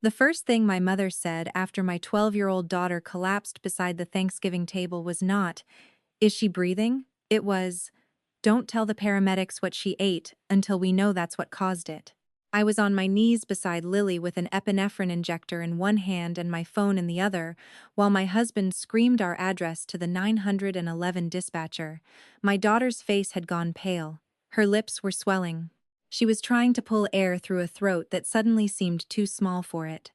The first thing my mother said after my 12-year-old daughter collapsed beside the Thanksgiving table was not, "Is she breathing?" It was, "Don't tell the paramedics what she ate until we know that's what caused it." I was on my knees beside Lily with an epinephrine injector in one hand and my phone in the other, while my husband screamed our address to the 911 dispatcher. My daughter's face had gone pale. Her lips were swelling. She was trying to pull air through a throat that suddenly seemed too small for it.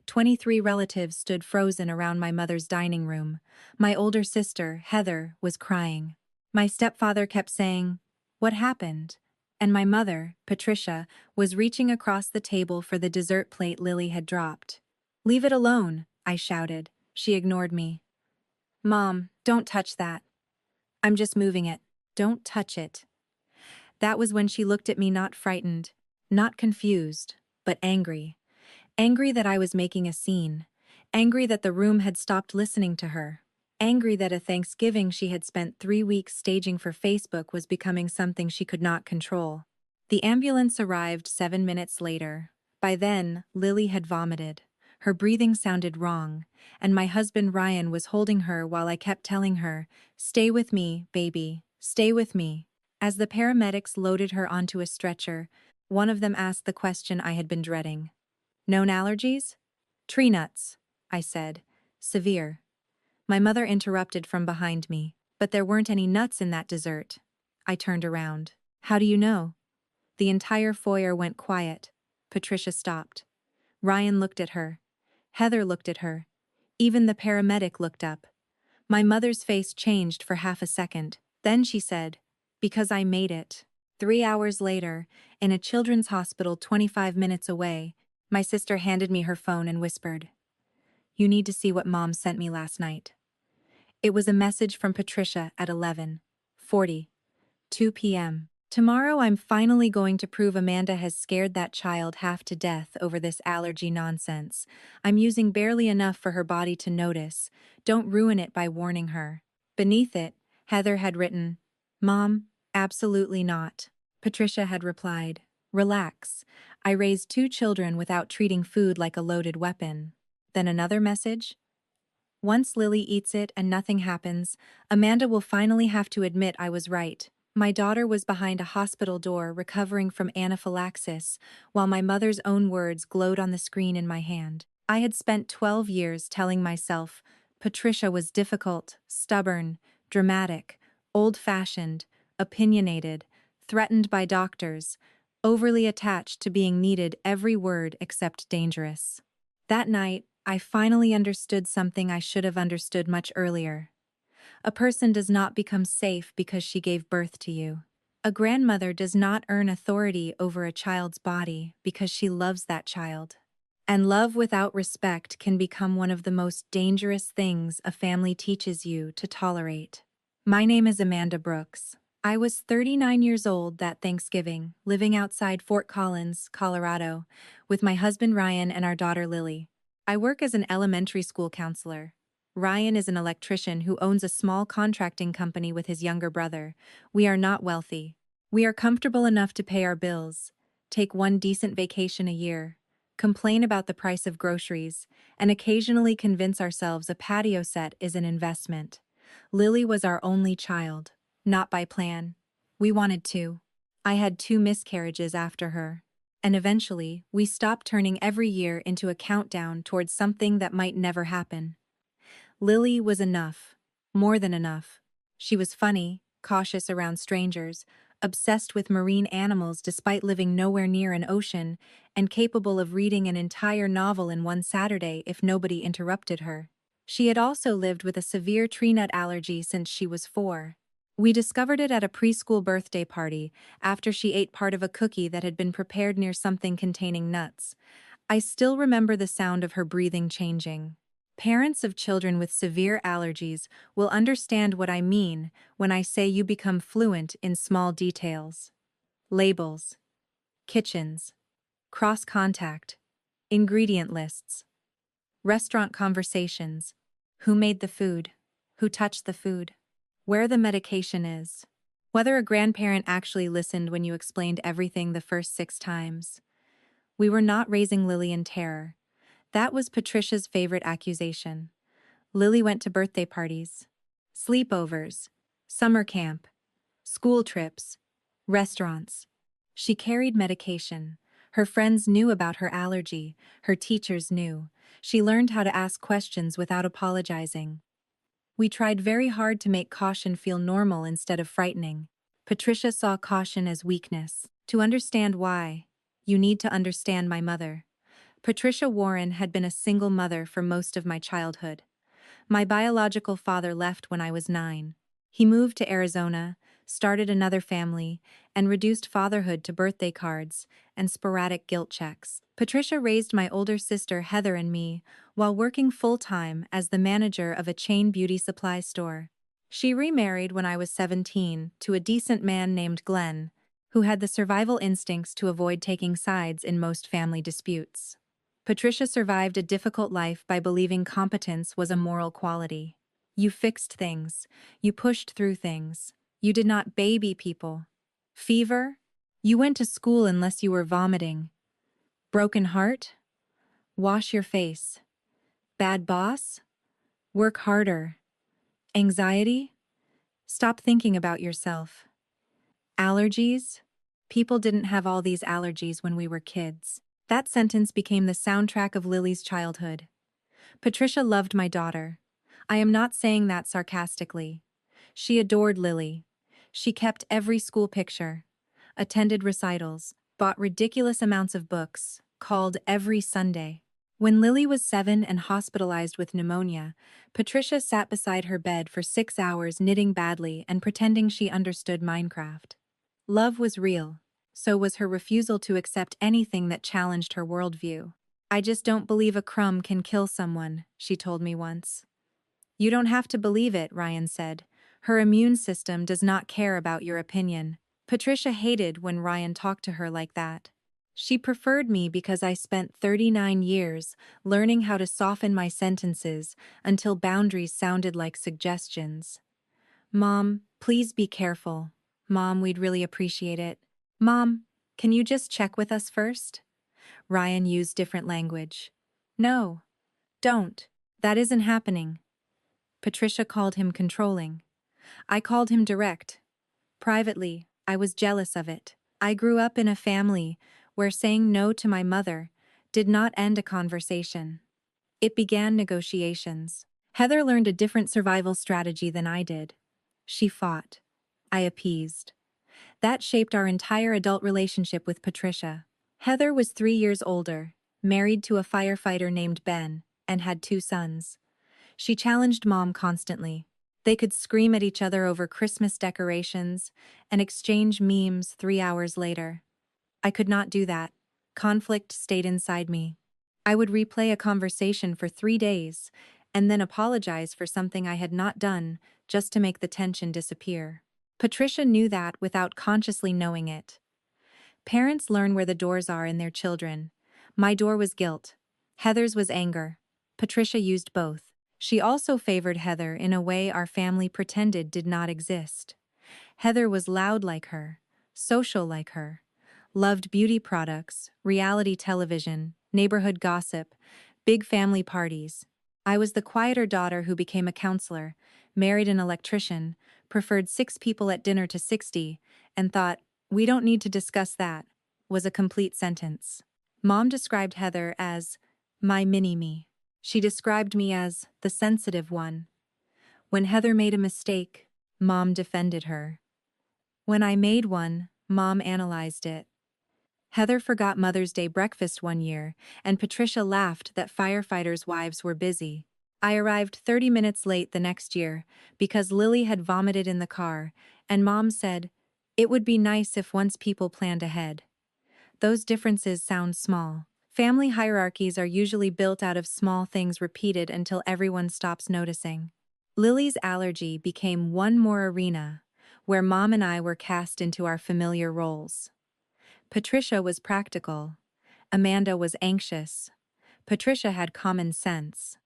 23 relatives stood frozen around my mother's dining room. My older sister, Heather, was crying. My stepfather kept saying, "What happened?" And my mother, Patricia, was reaching across the table for the dessert plate Lily had dropped. "Leave it alone," I shouted. She ignored me. "Mom, don't touch that. I'm just moving it. Don't touch it." That was when she looked at me, not frightened, not confused, but angry. Angry that I was making a scene. Angry that the room had stopped listening to her. Angry that a Thanksgiving she had spent 3 weeks staging for Facebook was becoming something she could not control. The ambulance arrived 7 minutes later. By then, Lily had vomited. Her breathing sounded wrong, and my husband Ryan was holding her while I kept telling her, "Stay with me, baby, stay with me." As the paramedics loaded her onto a stretcher, one of them asked the question I had been dreading. "Known allergies?" "Tree nuts," I said. "Severe." My mother interrupted from behind me, "But there weren't any nuts in that dessert." I turned around. "How do you know?" The entire foyer went quiet. Patricia stopped. Ryan looked at her. Heather looked at her. Even the paramedic looked up. My mother's face changed for half a second. Then she said, "Because I made it." 3 hours later, in a children's hospital 25 minutes away, my sister handed me her phone and whispered, "You need to see what Mom sent me last night." It was a message from Patricia at 11:40, 2 p.m. "Tomorrow I'm finally going to prove Amanda has scared that child half to death over this allergy nonsense. I'm using barely enough for her body to notice. Don't ruin it by warning her." Beneath it, Heather had written, "Mom, absolutely not." Patricia had replied, "Relax. I raised 2 children without treating food like a loaded weapon." Then another message, "Once Lily eats it and nothing happens, Amanda will finally have to admit I was right." My daughter was behind a hospital door recovering from anaphylaxis, while my mother's own words glowed on the screen in my hand. I had spent 12 years telling myself Patricia was difficult, stubborn, dramatic, old-fashioned, opinionated, threatened by doctors, overly attached to being needed every word except dangerous. That night, I finally understood something I should have understood much earlier. A person does not become safe because she gave birth to you. A grandmother does not earn authority over a child's body because she loves that child. And love without respect can become one of the most dangerous things a family teaches you to tolerate. My name is Amanda Brooks. I was 39 years old that Thanksgiving, living outside Fort Collins, Colorado, with my husband Ryan and our daughter Lily. I work as an elementary school counselor. Ryan is an electrician who owns a small contracting company with his younger brother. We are not wealthy. We are comfortable enough to pay our bills, take one decent vacation a year, complain about the price of groceries, and occasionally convince ourselves a patio set is an investment. Lily was our only child, not by plan. We wanted to. I had 2 miscarriages after her. And eventually, we stopped turning every year into a countdown towards something that might never happen. Lily was enough. More than enough. She was funny, cautious around strangers, obsessed with marine animals despite living nowhere near an ocean, and capable of reading an entire novel in one Saturday if nobody interrupted her. She had also lived with a severe tree nut allergy since she was 4. We discovered it at a preschool birthday party after she ate part of a cookie that had been prepared near something containing nuts. I still remember the sound of her breathing changing. Parents of children with severe allergies will understand what I mean when I say you become fluent in small details. Labels, kitchens, cross-contact, ingredient lists, restaurant conversations, who made the food, who touched the food, where the medication is, whether a grandparent actually listened when you explained everything the first 6 times. We were not raising Lily in terror. That was Patricia's favorite accusation. Lily went to birthday parties, sleepovers, summer camp, school trips, restaurants. She carried medication. Her friends knew about her allergy, her teachers knew. She learned how to ask questions without apologizing. We tried very hard to make caution feel normal instead of frightening. Patricia saw caution as weakness. To understand why, you need to understand my mother. Patricia Warren had been a single mother for most of my childhood. My biological father left when I was 9. He moved to Arizona, started another family, and reduced fatherhood to birthday cards and sporadic guilt checks. Patricia raised my older sister Heather and me while working full-time as the manager of a chain beauty supply store. She remarried when I was 17 to a decent man named Glenn, who had the survival instincts to avoid taking sides in most family disputes. Patricia survived a difficult life by believing competence was a moral quality. You fixed things. You pushed through things. You did not baby people. Fever? You went to school unless you were vomiting. Broken heart? Wash your face. Bad boss? Work harder. Anxiety? Stop thinking about yourself. Allergies? People didn't have all these allergies when we were kids. That sentence became the soundtrack of Lily's childhood. Patricia loved my daughter. I am not saying that sarcastically. She adored Lily. She kept every school picture, attended recitals, bought ridiculous amounts of books, called every Sunday. When Lily was 7 and hospitalized with pneumonia, Patricia sat beside her bed for 6 hours knitting badly and pretending she understood Minecraft. Love was real. So was her refusal to accept anything that challenged her worldview. I just don't believe a crumb can kill someone, she told me once. You don't have to believe it, Ryan said. Her immune system does not care about your opinion. Patricia hated when Ryan talked to her like that. She preferred me because I spent 39 years learning how to soften my sentences until boundaries sounded like suggestions. Mom, please be careful. Mom, we'd really appreciate it. Mom, can you just check with us first? Ryan used different language. No, don't. That isn't happening. Patricia called him controlling. I called him direct. Privately, I was jealous of it. I grew up in a family where saying no to my mother did not end a conversation. It began negotiations. Heather learned a different survival strategy than I did. She fought. I appeased. That shaped our entire adult relationship with Patricia. Heather was 3 years older, married to a firefighter named Ben, and had 2 sons. She challenged Mom constantly. They could scream at each other over Christmas decorations and exchange memes 3 hours later. I could not do that. Conflict stayed inside me. I would replay a conversation for 3 days and then apologize for something I had not done just to make the tension disappear. Patricia knew that without consciously knowing it. Parents learn where the doors are in their children. My door was guilt. Heather's was anger. Patricia used both. She also favored Heather in a way our family pretended did not exist. Heather was loud like her, social like her, loved beauty products, reality television, neighborhood gossip, big family parties. I was the quieter daughter who became a counselor, married an electrician, preferred 6 people at dinner to 60, and thought, we don't need to discuss that, was a complete sentence. Mom described Heather as my mini-me. She described me as the sensitive one. When Heather made a mistake, Mom defended her. When I made one, Mom analyzed it. Heather forgot Mother's Day breakfast one year, and Patricia laughed that firefighters' wives were busy. I arrived 30 minutes late the next year because Lily had vomited in the car, and Mom said, it would be nice if once people planned ahead. Those differences sound small. Family hierarchies are usually built out of small things repeated until everyone stops noticing. Lily's allergy became one more arena where Mom and I were cast into our familiar roles. Patricia was practical. Amanda was anxious. Patricia had common sense.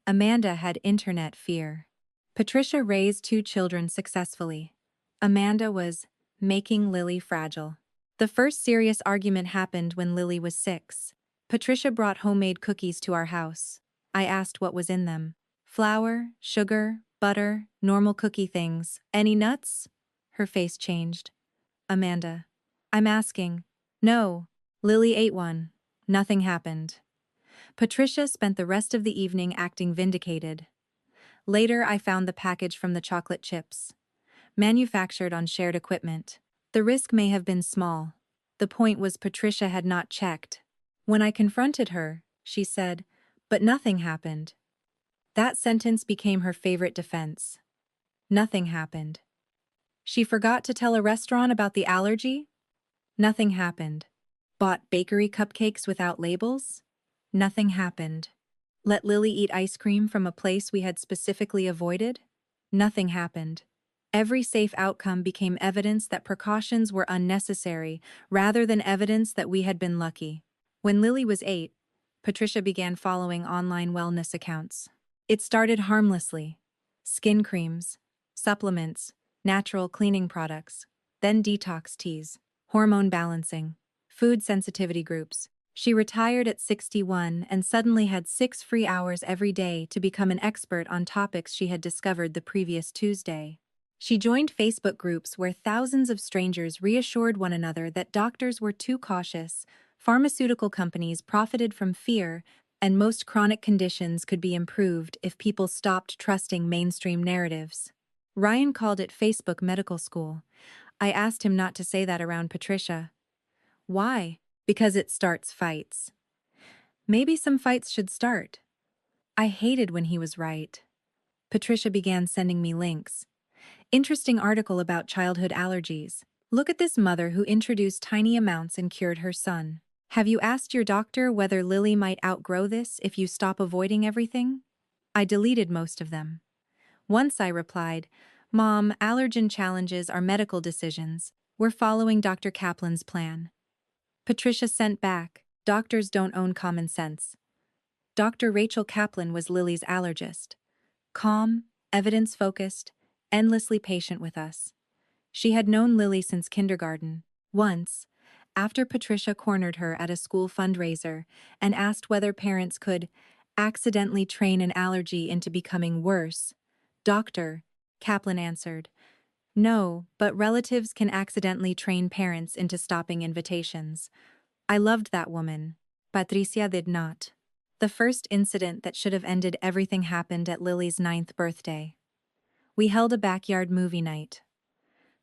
Amanda had internet fear. Patricia raised 2 children successfully. Amanda was making Lily fragile. The first serious argument happened when Lily was 6. Patricia brought homemade cookies to our house. I asked what was in them. Flour, sugar, butter, normal cookie things. Any nuts? Her face changed. Amanda. I'm asking. No. Lily ate one. Nothing happened. Patricia spent the rest of the evening acting vindicated. Later, I found the package from the chocolate chips. Manufactured on shared equipment. The risk may have been small. The point was Patricia had not checked. When I confronted her, she said, "But nothing happened." That sentence became her favorite defense. Nothing happened. She forgot to tell a restaurant about the allergy? Nothing happened. Bought bakery cupcakes without labels? Nothing happened. Let Lily eat ice cream from a place we had specifically avoided? Nothing happened. Every safe outcome became evidence that precautions were unnecessary rather than evidence that we had been lucky. When Lily was 8, Patricia began following online wellness accounts. It started harmlessly. Skin creams, supplements, natural cleaning products, then detox teas, hormone balancing, food sensitivity groups. She retired at 61 and suddenly had 6 free hours every day to become an expert on topics she had discovered the previous Tuesday. She joined Facebook groups where thousands of strangers reassured one another that doctors were too cautious, pharmaceutical companies profited from fear, and most chronic conditions could be improved if people stopped trusting mainstream narratives. Ryan called it Facebook medical school. I asked him not to say that around Patricia. Why? Because it starts fights. Maybe some fights should start. I hated when he was right. Patricia began sending me links. Interesting article about childhood allergies. Look at this mother who introduced tiny amounts and cured her son. Have you asked your doctor whether Lily might outgrow this if you stop avoiding everything? I deleted most of them. Once I replied, Mom, allergen challenges are medical decisions. We're following Dr. Kaplan's plan. Patricia sent back, doctors don't own common sense. Dr. Rachel Kaplan was Lily's allergist. Calm, evidence-focused, endlessly patient with us. She had known Lily since kindergarten. Once, after Patricia cornered her at a school fundraiser and asked whether parents could accidentally train an allergy into becoming worse, Dr. Kaplan answered, "No, but relatives can accidentally train parents into stopping invitations." I loved that woman. Patricia did not. The first incident that should have ended everything happened at Lily's 9th birthday. We held a backyard movie night.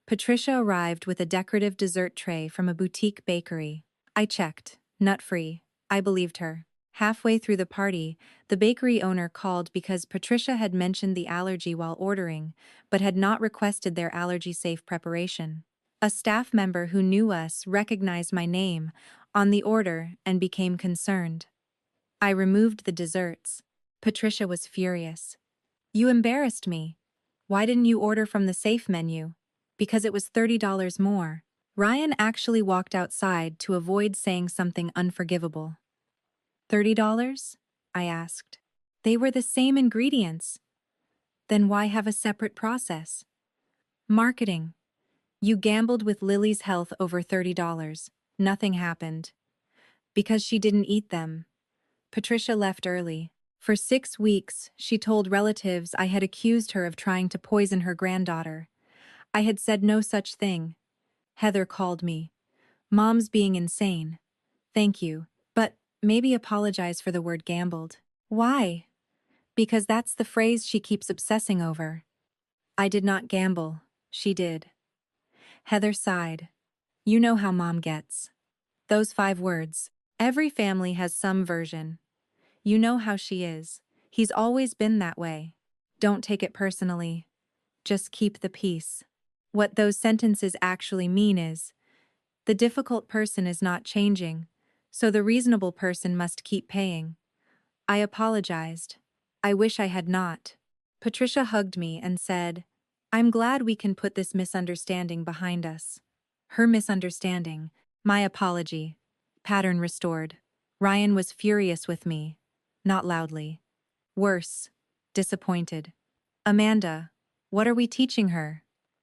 Patricia arrived with a decorative dessert tray from a boutique bakery. I checked. Nut-free. I believed her. Halfway through the party, the bakery owner called because Patricia had mentioned the allergy while ordering, but had not requested their allergy-safe preparation. A staff member who knew us recognized my name on the order and became concerned. I removed the desserts. Patricia was furious. "You embarrassed me. Why didn't you order from the safe menu?" "Because it was $30 more." Ryan actually walked outside to avoid saying something unforgivable. $30? I asked. They were the same ingredients. Then why have a separate process? Marketing. You gambled with Lily's health over $30. Nothing happened. Because she didn't eat them. Patricia left early. For 6 weeks, she told relatives I had accused her of trying to poison her granddaughter. I had said no such thing. Heather called me. "Mom's being insane." "Thank you, but maybe apologize for the word gambled." "Why?" "Because that's the phrase she keeps obsessing over." I did not gamble. She did. Heather sighed. "You know how Mom gets." Those 5 words. Every family has some version. "You know how she is. He's always been that way. Don't take it personally. Just keep the peace." What those sentences actually mean is, the difficult person is not changing, so the reasonable person must keep paying. I apologized. I wish I had not. Patricia hugged me and said, "I'm glad we can put this misunderstanding behind us." Her misunderstanding, my apology. Pattern restored. Ryan was furious with me. Not loudly. Worse. Disappointed. "Amanda, what are we teaching her?"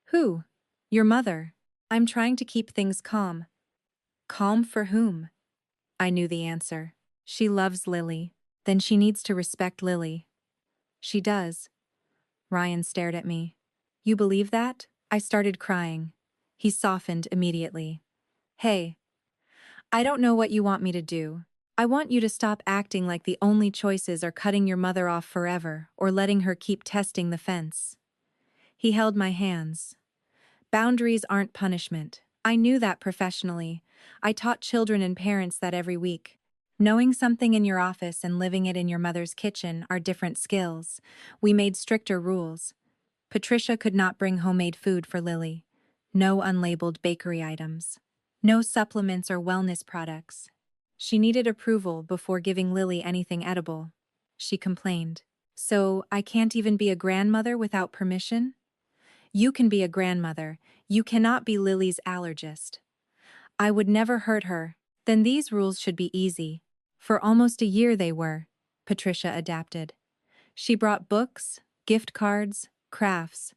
"Who?" "Your mother." "I'm trying to keep things calm." Calm for whom? I knew the answer. She loves Lily. Then she needs to respect Lily. She does. Ryan stared at me. You believe that? I started crying. He softened immediately. Hey, I don't know what you want me to do. I want you to stop acting like the only choices are cutting your mother off forever or letting her keep testing the fence. He held my hands. Boundaries aren't punishment. I knew that professionally. I taught children and parents that every week. Knowing something in your office and living it in your mother's kitchen are different skills. We made stricter rules. Patricia could not bring homemade food for Lily. No unlabeled bakery items. No supplements or wellness products. She needed approval before giving Lily anything edible. She complained. So, I can't even be a grandmother without permission? You can be a grandmother. You cannot be Lily's allergist. I would never hurt her. Then these rules should be easy. For almost a year they were. Patricia adapted. She brought books, gift cards, crafts.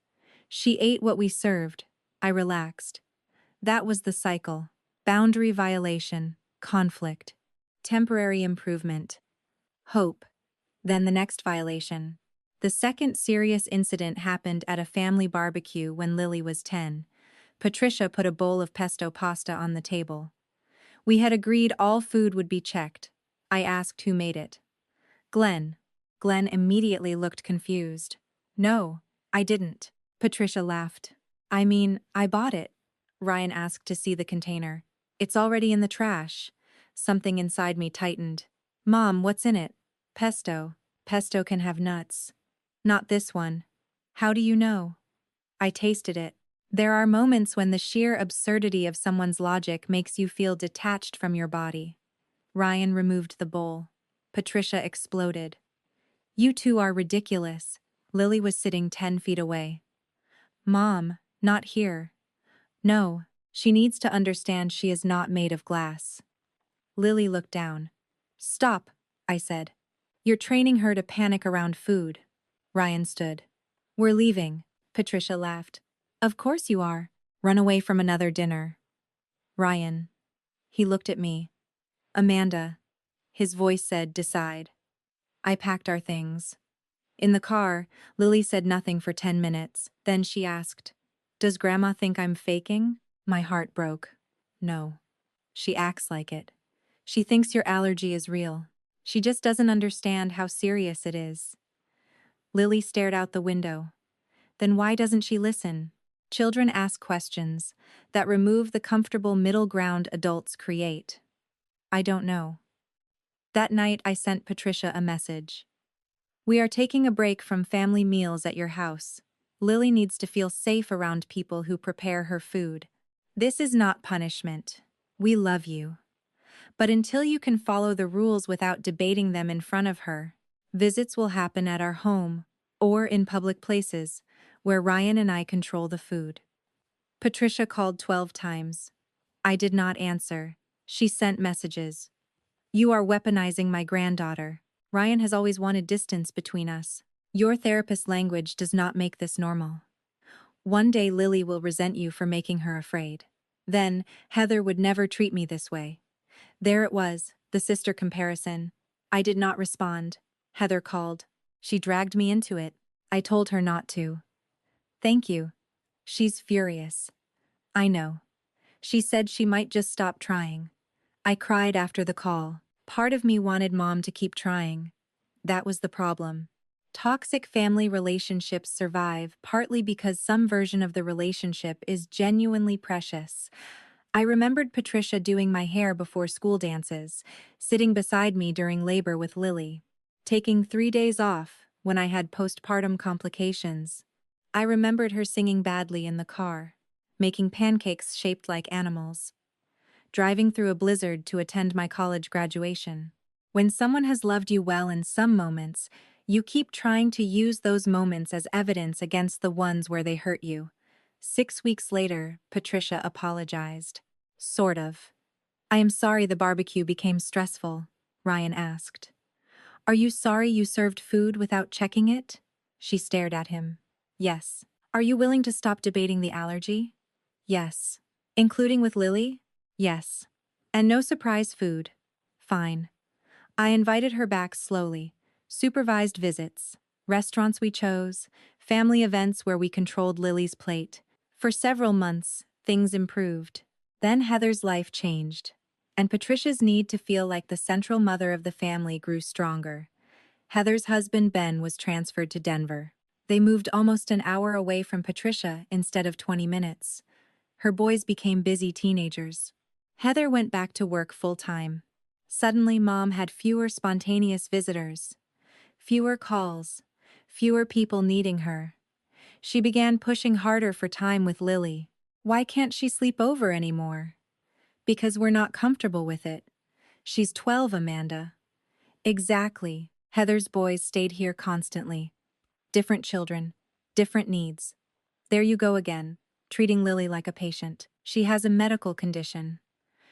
She ate what we served. I relaxed. That was the cycle. Boundary violation, conflict, temporary improvement, hope. Then the next violation. The second serious incident happened at a family barbecue when Lily was 10. Patricia put a bowl of pesto pasta on the table. We had agreed all food would be checked. I asked who made it. Glenn. Glenn immediately looked confused. No, I didn't. Patricia laughed. I mean, I bought it. Ryan asked to see the container. It's already in the trash. Something inside me tightened. Mom, what's in it? Pesto. Pesto can have nuts. Not this one. How do you know? I tasted it. There are moments when the sheer absurdity of someone's logic makes you feel detached from your body. Ryan removed the bowl. Patricia exploded. You two are ridiculous. Lily was sitting 10 feet away. Mom, not here. No, she needs to understand she is not made of glass. Lily looked down. Stop, I said. You're training her to panic around food. Ryan stood. We're leaving, Patricia laughed. Of course you are. Run away from another dinner. Ryan. He looked at me. Amanda. His voice said, decide. I packed our things. In the car, Lily said nothing for 10 minutes. Then she asked, Does Grandma think I'm faking? My heart broke. No. She acts like it. She thinks your allergy is real. She just doesn't understand how serious it is. Lily stared out the window. Then why doesn't she listen? Children ask questions that remove the comfortable middle ground adults create. I don't know. That night I sent Patricia a message. We are taking a break from family meals at your house. Lily needs to feel safe around people who prepare her food. This is not punishment. We love you. But until you can follow the rules without debating them in front of her, visits will happen at our home or in public places where Ryan and I control the food. Patricia called 12 times. I did not answer. She sent messages. You are weaponizing my granddaughter. Ryan has always wanted distance between us. Your therapist's language does not make this normal. One day Lily will resent you for making her afraid. Then, Heather would never treat me this way. There it was, the sister comparison. I did not respond. Heather called. She dragged me into it. I told her not to. Thank you. She's furious. I know. She said she might just stop trying. I cried after the call. Part of me wanted Mom to keep trying. That was the problem. Toxic family relationships survive partly because some version of the relationship is genuinely precious. I remembered Patricia doing my hair before school dances, sitting beside me during labor with Lily, taking 3 days off when I had postpartum complications. I remembered her singing badly in the car, making pancakes shaped like animals, driving through a blizzard to attend my college graduation. When someone has loved you well in some moments, you keep trying to use those moments as evidence against the ones where they hurt you. 6 weeks later, Patricia apologized. Sort of. I am sorry the barbecue became stressful, Ryan asked. Are you sorry you served food without checking it? She stared at him. Yes. Are you willing to stop debating the allergy? Yes. Including with Lily? Yes. And no surprise food? Fine. I invited her back slowly. Supervised visits, restaurants we chose, family events where we controlled Lily's plate. For several months, things improved. Then Heather's life changed, and Patricia's need to feel like the central mother of the family grew stronger. Heather's husband Ben was transferred to Denver. They moved almost an hour away from Patricia instead of 20 minutes. Her boys became busy teenagers. Heather went back to work full-time. Suddenly, Mom had fewer spontaneous visitors, fewer calls, fewer people needing her. She began pushing harder for time with Lily. Why can't she sleep over anymore? Because we're not comfortable with it. She's 12, Amanda. Exactly. Heather's boys stayed here constantly. Different children, different needs. There you go again, treating Lily like a patient. She has a medical condition.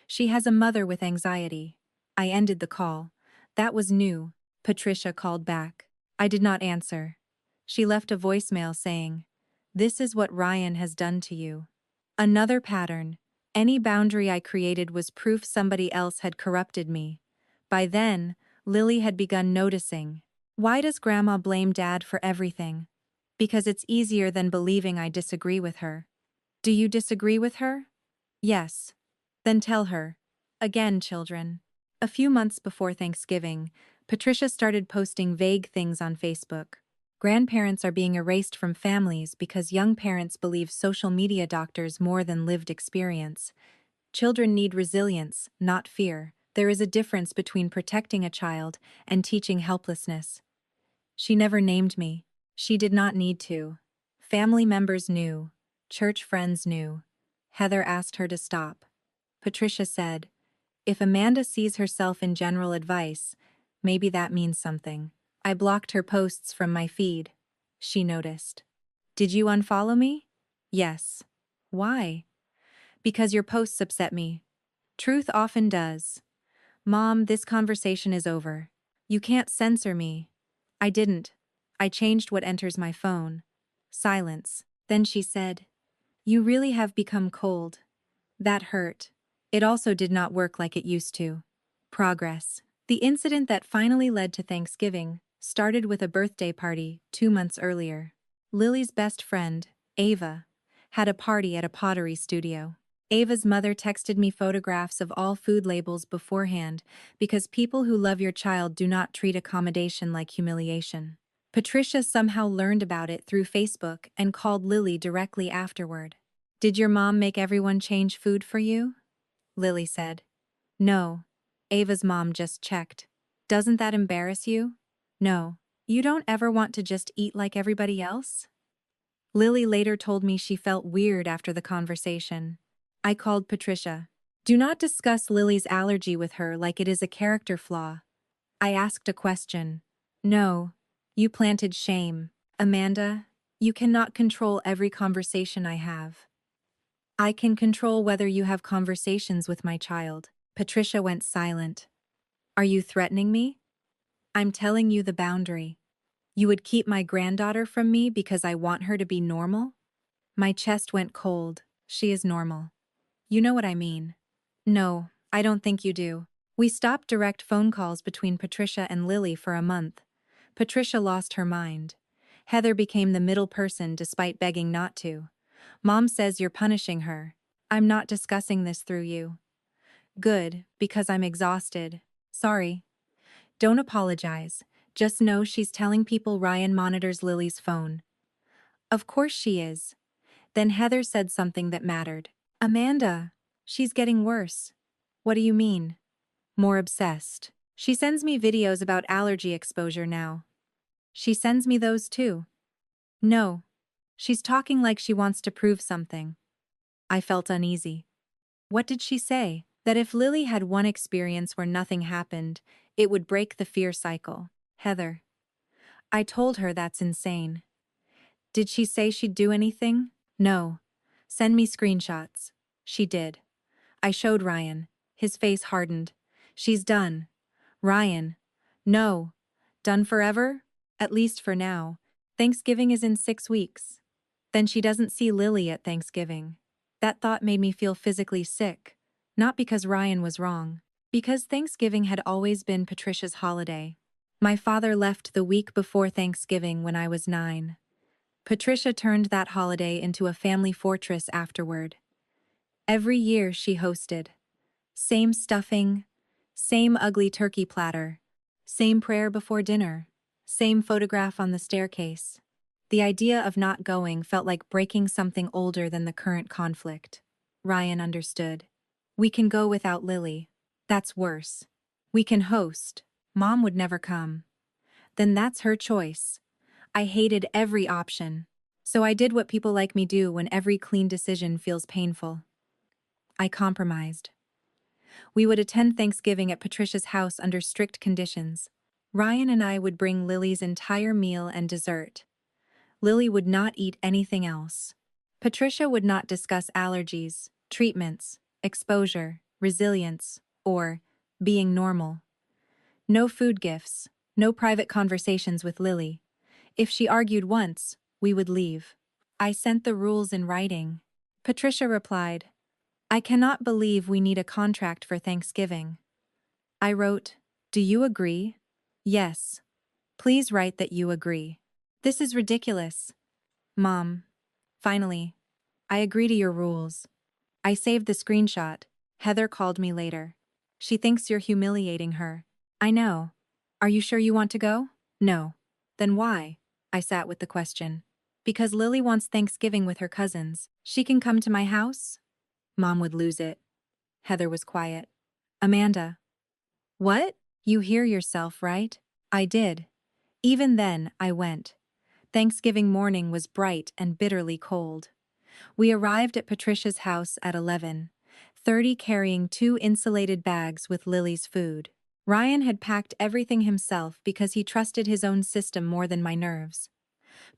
She has a mother with anxiety. I ended the call. That was new. Patricia called back. I did not answer. She left a voicemail saying, "This is what Ryan has done to you." Another pattern. Any boundary I created was proof somebody else had corrupted me. By then, Lily had begun noticing. Why does Grandma blame Dad for everything? Because it's easier than believing I disagree with her. Do you disagree with her? Yes. Then tell her. Again, children. A few months before Thanksgiving, Patricia started posting vague things on Facebook. Grandparents are being erased from families because young parents believe social media doctors more than lived experience. Children need resilience, not fear. There is a difference between protecting a child and teaching helplessness. She never named me. She did not need to. Family members knew. Church friends knew. Heather asked her to stop. Patricia said, "If Amanda sees herself in general advice, maybe that means something." I blocked her posts from my feed. She noticed. "Did you unfollow me?" "Yes." "Why?" "Because your posts upset me. Truth often does." "Mom, this conversation is over. You can't censor me." "I didn't. I changed what enters my phone." Silence. Then she said, "You really have become cold." That hurt. It also did not work like it used to. Progress. The incident that finally led to Thanksgiving started with a birthday party 2 months earlier. Lily's best friend, Ava, had a party at a pottery studio. Ava's mother texted me photographs of all food labels beforehand because people who love your child do not treat accommodation like humiliation. Patricia somehow learned about it through Facebook and called Lily directly afterward. "Did your mom make everyone change food for you?" Lily said. "No." Ava's mom just checked. "Doesn't that embarrass you?" "No." "You don't ever want to just eat like everybody else?" Lily later told me she felt weird after the conversation. I called Patricia. "Do not discuss Lily's allergy with her like it is a character flaw." I asked a question. "No." You planted shame. "Amanda, you cannot control every conversation I have. I can control whether you have conversations with my child." Patricia went silent. "Are you threatening me?" "I'm telling you the boundary. You would keep my granddaughter from me because I want her to be normal?" My chest went cold. "She is normal. You know what I mean." "No, I don't think you do." We stopped direct phone calls between Patricia and Lily for a month. Patricia lost her mind. Heather became the middle person despite begging not to. "Mom says you're punishing her." "I'm not discussing this through you." "Good, because I'm exhausted." "Sorry." "Don't apologize. Just know she's telling people Ryan monitors Lily's phone." "Of course she is." Then Heather said something that mattered. "Amanda, she's getting worse." "What do you mean?" "More obsessed. She sends me videos about allergy exposure now." "She sends me those too." "No. She's talking like she wants to prove something." I felt uneasy. "What did she say?" "That if Lily had one experience where nothing happened, it would break the fear cycle." "Heather." "I told her that's insane." "Did she say she'd do anything?" "No." "Send me screenshots." She did. I showed Ryan. His face hardened. "She's done." "Ryan." "No." "Done forever?" "At least for now. Thanksgiving is in 6 weeks." "Then she doesn't see Lily at Thanksgiving." That thought made me feel physically sick. Not because Ryan was wrong. Because Thanksgiving had always been Patricia's holiday. My father left the week before Thanksgiving when I was 9. Patricia turned that holiday into a family fortress afterward. Every year she hosted. Same stuffing, same ugly turkey platter, same prayer before dinner, same photograph on the staircase. The idea of not going felt like breaking something older than the current conflict. Ryan understood. We can go without Lily. That's worse. We can host. Mom would never come. Then that's her choice. I hated every option. So I did what people like me do when every clean decision feels painful. I compromised. We would attend Thanksgiving at Patricia's house under strict conditions. Ryan and I would bring Lily's entire meal and dessert. Lily would not eat anything else. Patricia would not discuss allergies, treatments, exposure, resilience, or being normal. No food gifts, no private conversations with Lily. If she argued once, we would leave. I sent the rules in writing. Patricia replied, I cannot believe we need a contract for Thanksgiving. I wrote, do you agree? Yes. Please write that you agree. This is ridiculous. Mom. Finally. I agree to your rules. I saved the screenshot. Heather called me later. She thinks you're humiliating her. I know. Are you sure you want to go? No. Then why? I sat with the question. Because Lily wants Thanksgiving with her cousins. She can come to my house? Mom would lose it. Heather was quiet. Amanda. What? You hear yourself, right? I did. Even then, I went. Thanksgiving morning was bright and bitterly cold. We arrived at Patricia's house at 11:30, carrying 2 insulated bags with Lily's food. Ryan had packed everything himself because he trusted his own system more than my nerves.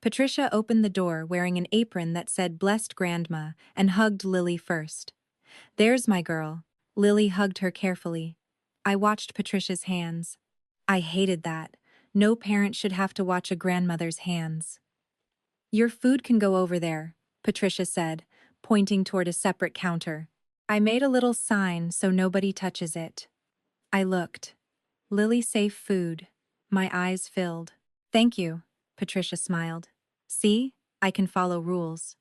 Patricia opened the door wearing an apron that said Blessed Grandma and hugged Lily first. There's my girl. Lily hugged her carefully. I watched Patricia's hands. I hated that. No parent should have to watch a grandmother's hands. Your food can go over there, Patricia said, pointing toward a separate counter. I made a little sign so nobody touches it. I looked. Lily safe food. My eyes filled. Thank you, Patricia smiled. See, I can follow rules.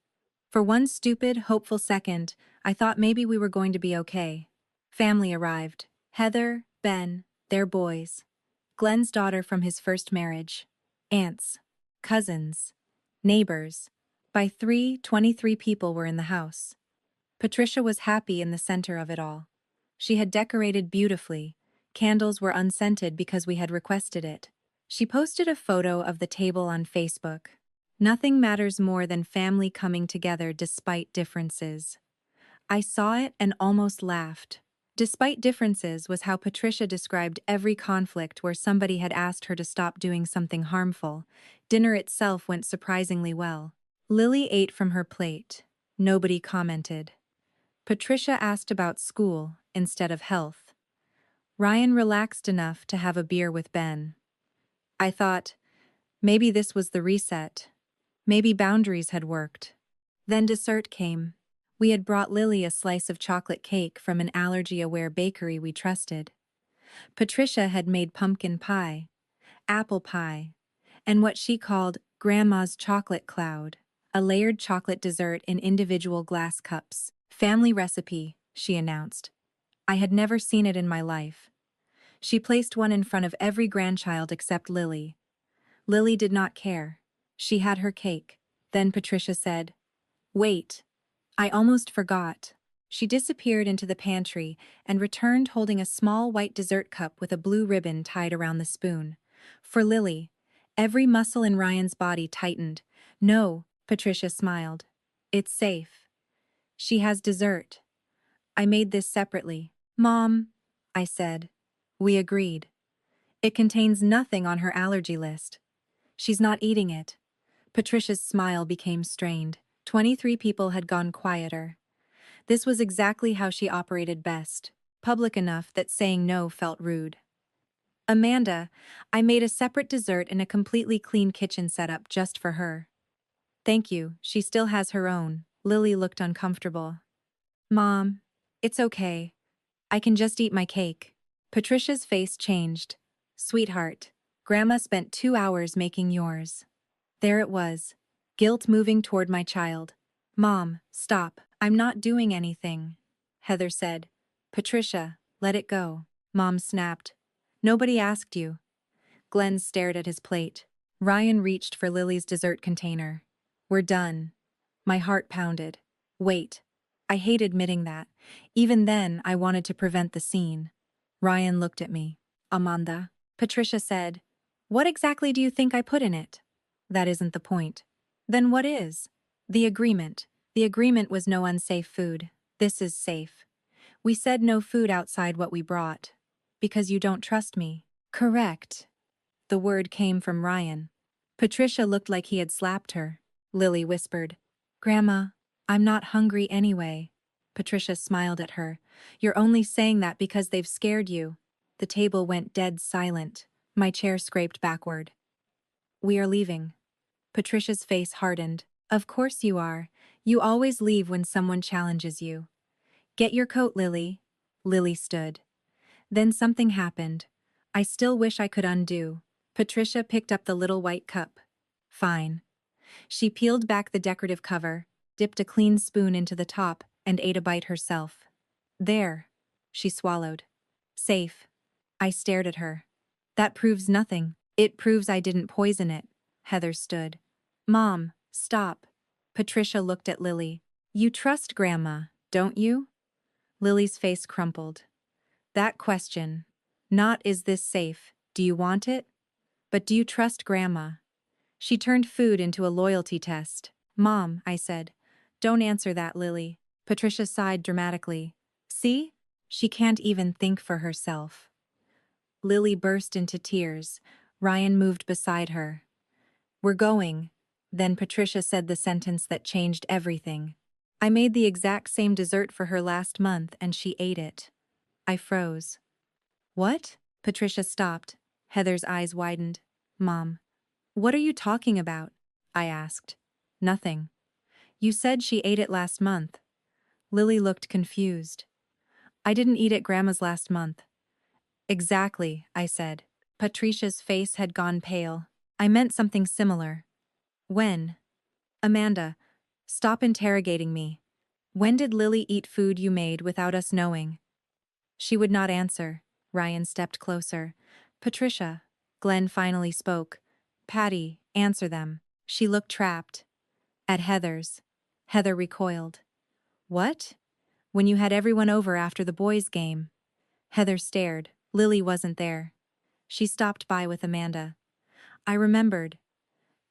For one stupid, hopeful second, I thought maybe we were going to be okay. Family arrived. Heather, Ben, their boys. Glenn's daughter from his first marriage. Aunts. Cousins. Neighbors. By 23 people were in the house. Patricia was happy in the center of it all. She had decorated beautifully. Candles were unscented because we had requested it. She posted a photo of the table on Facebook. Nothing matters more than family coming together despite differences. I saw it and almost laughed. Despite differences was how Patricia described every conflict where somebody had asked her to stop doing something harmful. Dinner itself went surprisingly well. Lily ate from her plate. Nobody commented. Patricia asked about school instead of health. Ryan relaxed enough to have a beer with Ben. I thought, maybe this was the reset. Maybe boundaries had worked. Then dessert came. We had brought Lily a slice of chocolate cake from an allergy-aware bakery we trusted. Patricia had made pumpkin pie, apple pie, and what she called Grandma's chocolate cloud, a layered chocolate dessert in individual glass cups. Family recipe, she announced. I had never seen it in my life. She placed one in front of every grandchild except Lily. Lily did not care. She had her cake. Then Patricia said, Wait. I almost forgot. She disappeared into the pantry and returned holding a small white dessert cup with a blue ribbon tied around the spoon. For Lily, every muscle in Ryan's body tightened. No, Patricia smiled. It's safe. She has dessert. I made this separately. Mom, I said. We agreed. It contains nothing on her allergy list. She's not eating it. Patricia's smile became strained. 23 people had gone quieter. This was exactly how she operated best, public enough that saying no felt rude. Amanda, I made a separate dessert in a completely clean kitchen setup just for her. Thank you, she still has her own. Lily looked uncomfortable. Mom, it's okay. I can just eat my cake. Patricia's face changed. Sweetheart, Grandma spent 2 hours making yours. There it was. Guilt moving toward my child. Mom, stop. I'm not doing anything. Heather said. Patricia, let it go. Mom snapped. Nobody asked you. Glenn stared at his plate. Ryan reached for Lily's dessert container. We're done. My heart pounded. Wait. I hate admitting that. Even then, I wanted to prevent the scene. Ryan looked at me. Amanda. Patricia said. What exactly do you think I put in it? That isn't the point. Then what is? The agreement. The agreement was no unsafe food. This is safe. We said no food outside what we brought. Because you don't trust me. Correct. The word came from Ryan. Patricia looked like he had slapped her. Lily whispered. Grandma, I'm not hungry anyway. Patricia smiled at her. You're only saying that because they've scared you. The table went dead silent. My chair scraped backward. We are leaving. Patricia's face hardened. Of course you are. You always leave when someone challenges you. Get your coat, Lily. Lily stood. Then something happened. I still wish I could undo. Patricia picked up the little white cup. Fine. She peeled back the decorative cover, dipped a clean spoon into the top, and ate a bite herself. There. She swallowed. Safe. I stared at her. That proves nothing. It proves I didn't poison it. Heather stood. Mom, stop. Patricia looked at Lily. You trust Grandma, don't you? Lily's face crumpled. That question. Not is this safe, do you want it? But do you trust Grandma? She turned food into a loyalty test. Mom, I said. Don't answer that, Lily. Patricia sighed dramatically. See? She can't even think for herself. Lily burst into tears. Ryan moved beside her. We're going. Then Patricia said the sentence that changed everything. I made the exact same dessert for her last month and she ate it. I froze. What? Patricia stopped. Heather's eyes widened. Mom. What are you talking about? I asked. Nothing. You said she ate it last month. Lily looked confused. I didn't eat it Grandma's last month. Exactly, I said. Patricia's face had gone pale. I meant something similar. When? Amanda, stop interrogating me. When did Lily eat food you made without us knowing? She would not answer. Ryan stepped closer. Patricia. Glenn finally spoke. Patty, answer them. She looked trapped. At Heather's. Heather recoiled. What? When you had everyone over after the boys' game. Heather stared. Lily wasn't there. She stopped by with Amanda. I remembered.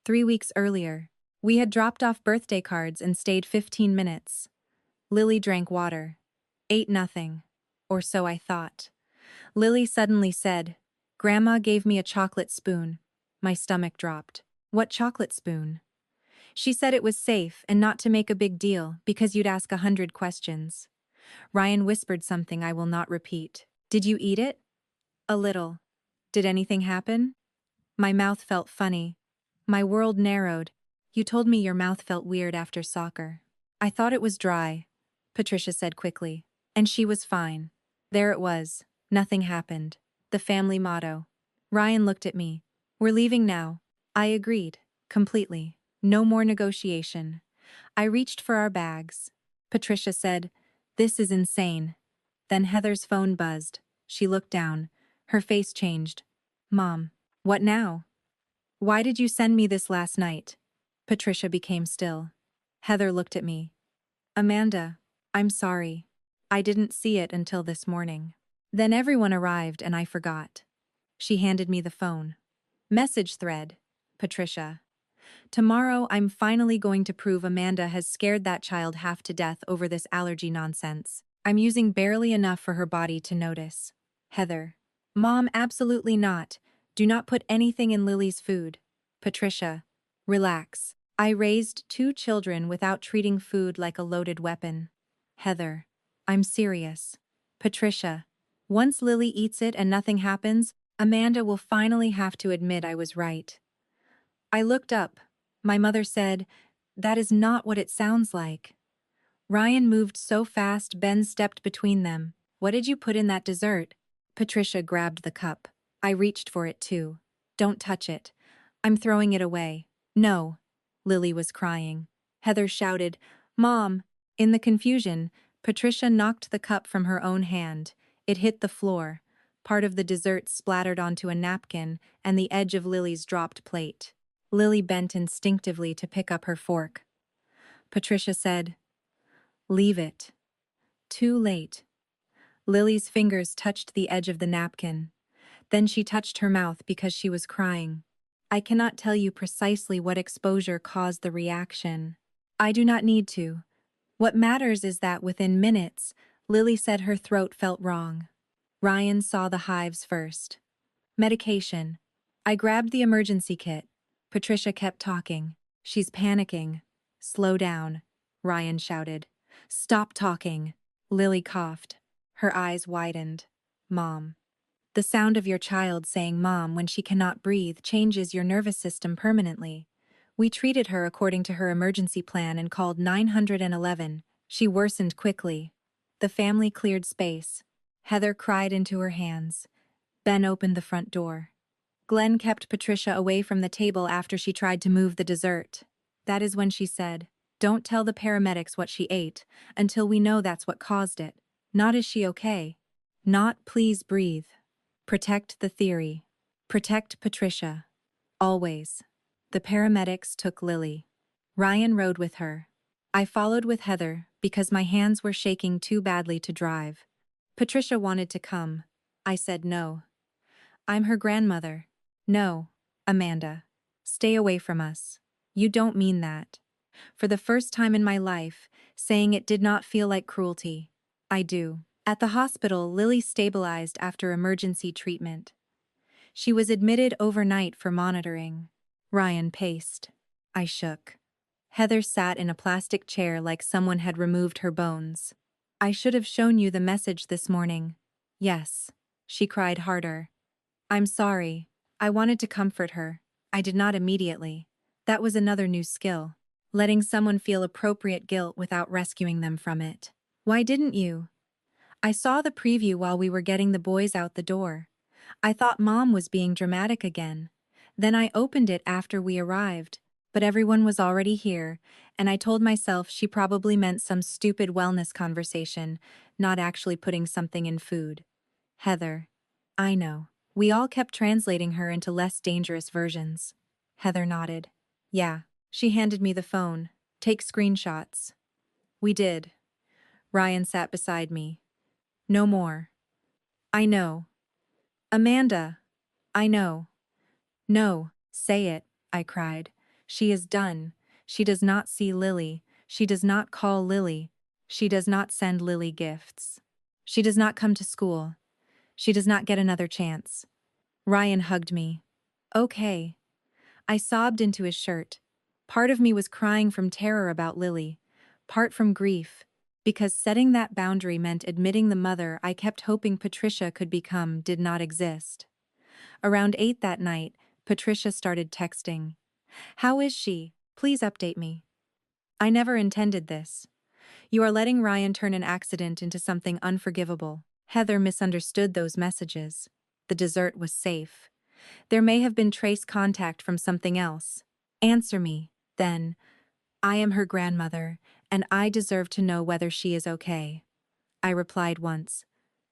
3 weeks earlier. We had dropped off birthday cards and stayed 15 minutes. Lily drank water. Ate nothing. Or so I thought. Lily suddenly said, Grandma gave me a chocolate spoon. My stomach dropped. What chocolate spoon? She said it was safe and not to make a big deal because you'd ask 100 questions. Ryan whispered something I will not repeat. Did you eat it? A little. Did anything happen? My mouth felt funny. My world narrowed. You told me your mouth felt weird after soccer. I thought it was dry, Patricia said quickly. And she was fine. There it was. Nothing happened. The family motto. Ryan looked at me. We're leaving now. I agreed. Completely. No more negotiation. I reached for our bags. Patricia said, This is insane. Then Heather's phone buzzed. She looked down. Her face changed. Mom, what now? Why did you send me this last night? Patricia became still. Heather looked at me. Amanda, I'm sorry. I didn't see it until this morning. Then everyone arrived and I forgot. She handed me the phone. Message thread. Patricia. Tomorrow I'm finally going to prove Amanda has scared that child half to death over this allergy nonsense. I'm using barely enough for her body to notice. Heather. Mom, absolutely not. Do not put anything in Lily's food. Patricia. Relax. I raised 2 children without treating food like a loaded weapon. Heather. I'm serious. Patricia. Once Lily eats it and nothing happens, Amanda will finally have to admit I was right. I looked up. My mother said, That is not what it sounds like. Ryan moved so fast Ben stepped between them. What did you put in that dessert? Patricia grabbed the cup. I reached for it too. Don't touch it. I'm throwing it away. No. Lily was crying. Heather shouted, Mom! In the confusion, Patricia knocked the cup from her own hand. It hit the floor. Part of the dessert splattered onto a napkin and the edge of Lily's dropped plate. Lily bent instinctively to pick up her fork. Patricia said, Leave it. Too late. Lily's fingers touched the edge of the napkin. Then she touched her mouth because she was crying. I cannot tell you precisely what exposure caused the reaction. I do not need to. What matters is that within minutes, Lily said her throat felt wrong. Ryan saw the hives first. Medication. I grabbed the emergency kit. Patricia kept talking. She's panicking. Slow down, Ryan shouted. Stop talking. Lily coughed. Her eyes widened. Mom. The sound of your child saying mom when she cannot breathe changes your nervous system permanently. We treated her according to her emergency plan and called 911. She worsened quickly. The family cleared space. Heather cried into her hands. Ben opened the front door. Glenn kept Patricia away from the table after she tried to move the dessert. That is when she said, Don't tell the paramedics what she ate until we know that's what caused it. Not is she okay. Not please breathe. Protect the theory. Protect Patricia. Always. The paramedics took Lily. Ryan rode with her. I followed with Heather because my hands were shaking too badly to drive. Patricia wanted to come. I said no. I'm her grandmother. No, Amanda. Stay away from us. You don't mean that. For the first time in my life, saying it did not feel like cruelty. I do. At the hospital, Lily stabilized after emergency treatment. She was admitted overnight for monitoring. Ryan paced. I shook. Heather sat in a plastic chair like someone had removed her bones. I should have shown you the message this morning. Yes. She cried harder. I'm sorry. I wanted to comfort her. I did not immediately. That was another new skill. Letting someone feel appropriate guilt without rescuing them from it. Why didn't you? I saw the preview while we were getting the boys out the door. I thought Mom was being dramatic again. Then I opened it after we arrived, but everyone was already here, and I told myself she probably meant some stupid wellness conversation, not actually putting something in food. Heather. I know. We all kept translating her into less dangerous versions. Heather nodded. Yeah. She handed me the phone. Take screenshots. We did. Ryan sat beside me. No more. I know. Amanda. I know. No, say it, I cried. She is done. She does not see Lily. She does not call Lily. She does not send Lily gifts. She does not come to school. She does not get another chance. Ryan hugged me. Okay. I sobbed into his shirt. Part of me was crying from terror about Lily, part from grief, because setting that boundary meant admitting the mother I kept hoping Patricia could become did not exist. Around 8 that night, Patricia started texting. How is she? Please update me. I never intended this. You are letting Ryan turn an accident into something unforgivable. Heather misunderstood those messages. The dessert was safe. There may have been trace contact from something else. Answer me, then. I am her grandmother, and I deserve to know whether she is okay. I replied once.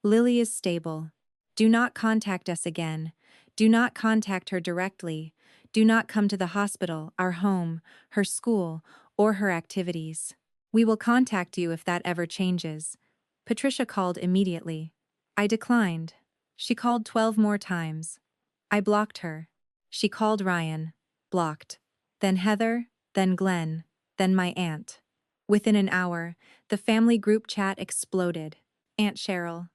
Lily is stable. Do not contact us again. Do not contact her directly. Do not come to the hospital, our home, her school, or her activities. We will contact you if that ever changes. Patricia called immediately. I declined. She called 12 more times. I blocked her. She called Ryan. Blocked. Then Heather, then Glenn, then my aunt. Within an hour, the family group chat exploded. Aunt Cheryl.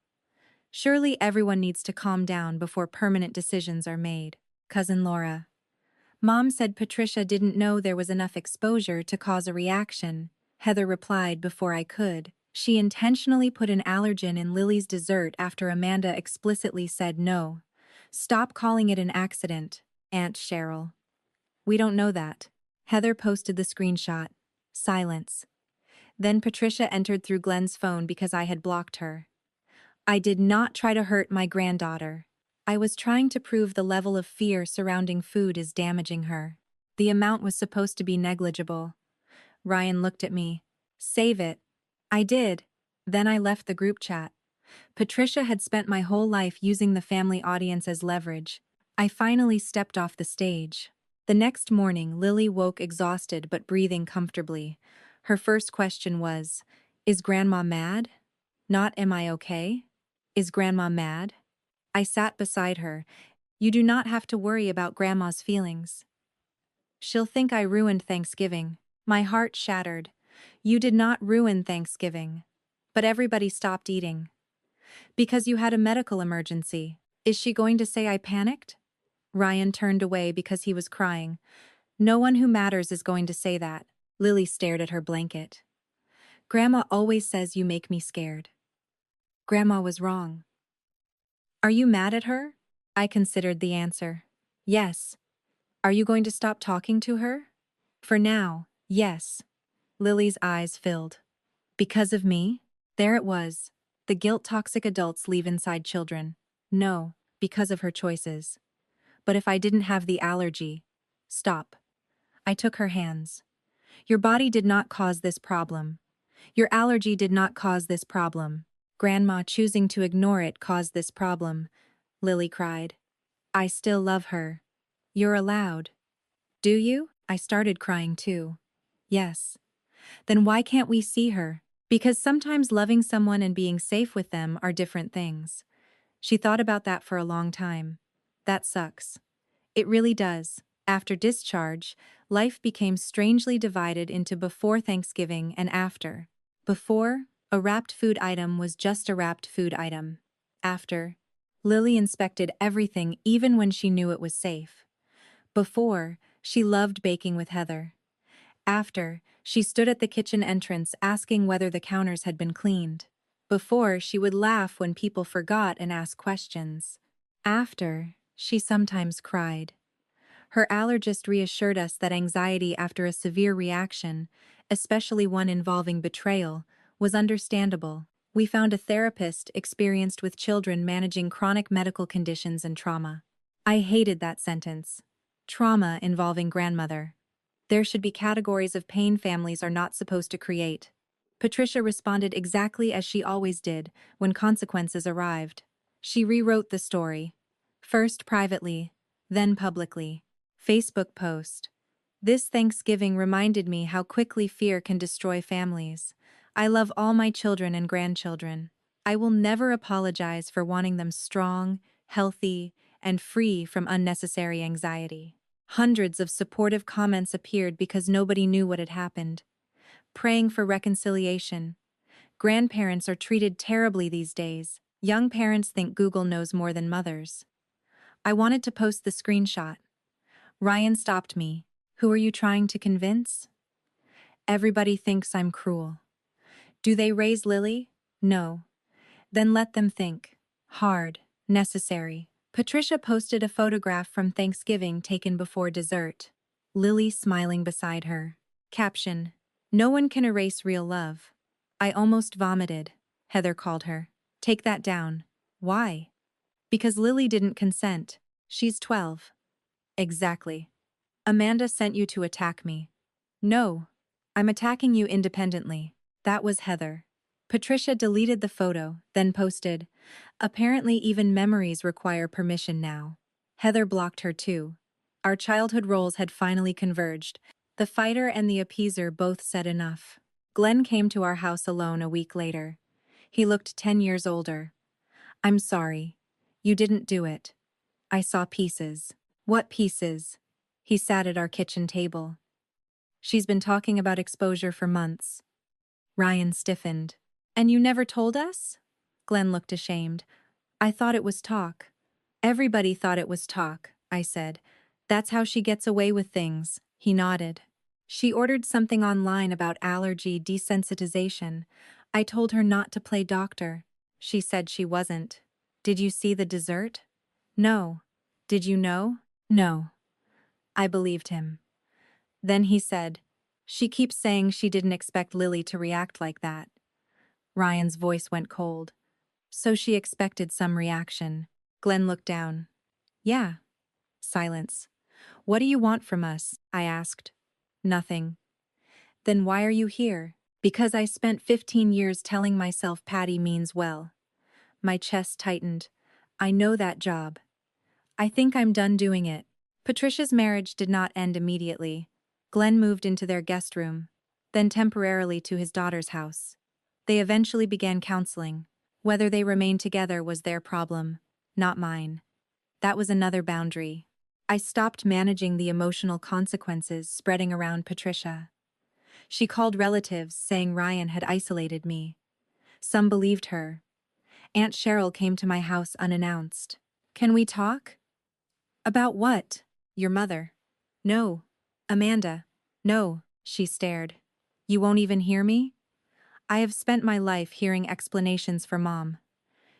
Surely everyone needs to calm down before permanent decisions are made. Cousin Laura. Mom said Patricia didn't know there was enough exposure to cause a reaction. Heather replied before I could. She intentionally put an allergen in Lily's dessert after Amanda explicitly said no. Stop calling it an accident, Aunt Cheryl. We don't know that. Heather posted the screenshot. Silence. Then Patricia entered through Glenn's phone because I had blocked her. I did not try to hurt my granddaughter. I was trying to prove the level of fear surrounding food is damaging her. The amount was supposed to be negligible. Ryan looked at me. Save it. I did. Then I left the group chat. Patricia had spent my whole life using the family audience as leverage. I finally stepped off the stage. The next morning, Lily woke exhausted but breathing comfortably. Her first question was, "Is Grandma mad?" Not, "Am I okay?" "Is Grandma mad?" I sat beside her. "You do not have to worry about Grandma's feelings. She'll think I ruined Thanksgiving." My heart shattered. You did not ruin Thanksgiving. But everybody stopped eating. Because you had a medical emergency. Is she going to say I panicked? Ryan turned away because he was crying. No one who matters is going to say that. Lily stared at her blanket. Grandma always says you make me scared. Grandma was wrong. Are you mad at her? I considered the answer. Yes. Are you going to stop talking to her? For now, yes. Lily's eyes filled. Because of me? There it was. The guilt toxic adults leave inside children. No, because of her choices. But if I didn't have the allergy. Stop. I took her hands. Your body did not cause this problem. Your allergy did not cause this problem. Grandma choosing to ignore it caused this problem. Lily cried. I still love her. You're allowed. Do you? I started crying too. Yes. Then why can't we see her? Because sometimes loving someone and being safe with them are different things. She thought about that for a long time. That sucks. It really does. After discharge, life became strangely divided into before Thanksgiving and after. Before, a wrapped food item was just a wrapped food item. After, Lily inspected everything even when she knew it was safe. Before, she loved baking with Heather. After, she stood at the kitchen entrance asking whether the counters had been cleaned. Before, she would laugh when people forgot and ask questions. After, she sometimes cried. Her allergist reassured us that anxiety after a severe reaction, especially one involving betrayal, was understandable. We found a therapist experienced with children managing chronic medical conditions and trauma. I hated that sentence. Trauma involving grandmother. There should be categories of pain families are not supposed to create. Patricia responded exactly as she always did when consequences arrived. She rewrote the story. First privately, then publicly. Facebook post. This Thanksgiving reminded me how quickly fear can destroy families. I love all my children and grandchildren. I will never apologize for wanting them strong, healthy, and free from unnecessary anxiety. Hundreds of supportive comments appeared because nobody knew what had happened. Praying for reconciliation. Grandparents are treated terribly these days. Young parents think Google knows more than mothers. I wanted to post the screenshot. Ryan stopped me. Who are you trying to convince? Everybody thinks I'm cruel. Do they raise Lily? No. Then let them think. Hard. Necessary. Patricia posted a photograph from Thanksgiving taken before dessert. Lily smiling beside her. Caption. No one can erase real love. I almost vomited. Heather called her. Take that down. Why? Because Lily didn't consent. She's 12. Exactly. Amanda sent you to attack me. No. I'm attacking you independently. That was Heather. Patricia deleted the photo, then posted, apparently even memories require permission now. Heather blocked her too. Our childhood roles had finally converged. The fighter and the appeaser both said enough. Glenn came to our house alone a week later. He looked 10 years older. I'm sorry. You didn't do it. I saw pieces. What pieces? He sat at our kitchen table. She's been talking about exposure for months. Ryan stiffened. And you never told us? Glenn looked ashamed. I thought it was talk. Everybody thought it was talk, I said. That's how she gets away with things. He nodded. She ordered something online about allergy desensitization. I told her not to play doctor. She said she wasn't. Did you see the dessert? No. Did you know? No. I believed him. Then he said, she keeps saying she didn't expect Lily to react like that. Ryan's voice went cold. So she expected some reaction. Glenn looked down. Yeah. Silence. What do you want from us? I asked. Nothing. Then why are you here? Because I spent 15 years telling myself Patty means well. My chest tightened. I know that job. I think I'm done doing it. Patricia's marriage did not end immediately. Glenn moved into their guest room, then temporarily to his daughter's house. They eventually began counseling. Whether they remained together was their problem, not mine. That was another boundary. I stopped managing the emotional consequences spreading around Patricia. She called relatives, saying Ryan had isolated me. Some believed her. Aunt Cheryl came to my house unannounced. Can we talk? About what? Your mother. No. Amanda. No, she stared. You won't even hear me? I have spent my life hearing explanations for Mom.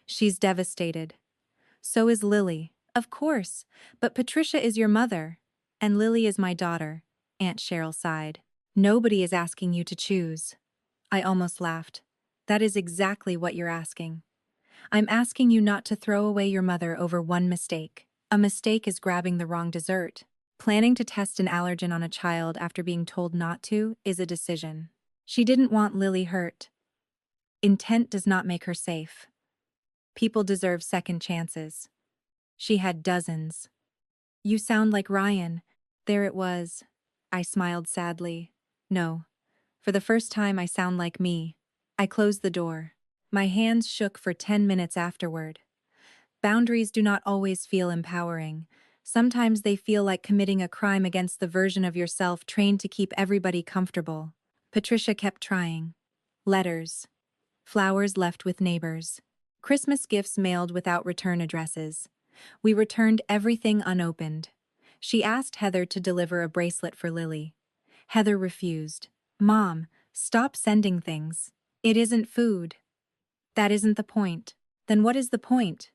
She's devastated. So is Lily. Of course, but Patricia is your mother. And Lily is my daughter, Aunt Cheryl sighed. Nobody is asking you to choose. I almost laughed. That is exactly what you're asking. I'm asking you not to throw away your mother over one mistake. A mistake is grabbing the wrong dessert. Planning to test an allergen on a child after being told not to is a decision. She didn't want Lily hurt. Intent does not make her safe. People deserve second chances. She had dozens. You sound like Ryan. There it was. I smiled sadly. No. For the first time I sound like me. I closed the door. My hands shook for 10 minutes afterward. Boundaries do not always feel empowering. Sometimes they feel like committing a crime against the version of yourself trained to keep everybody comfortable. Patricia kept trying. Letters. Flowers left with neighbors. Christmas gifts mailed without return addresses. We returned everything unopened. She asked Heather to deliver a bracelet for Lily. Heather refused. Mom, stop sending things. It isn't food. That isn't the point. Then what is the point?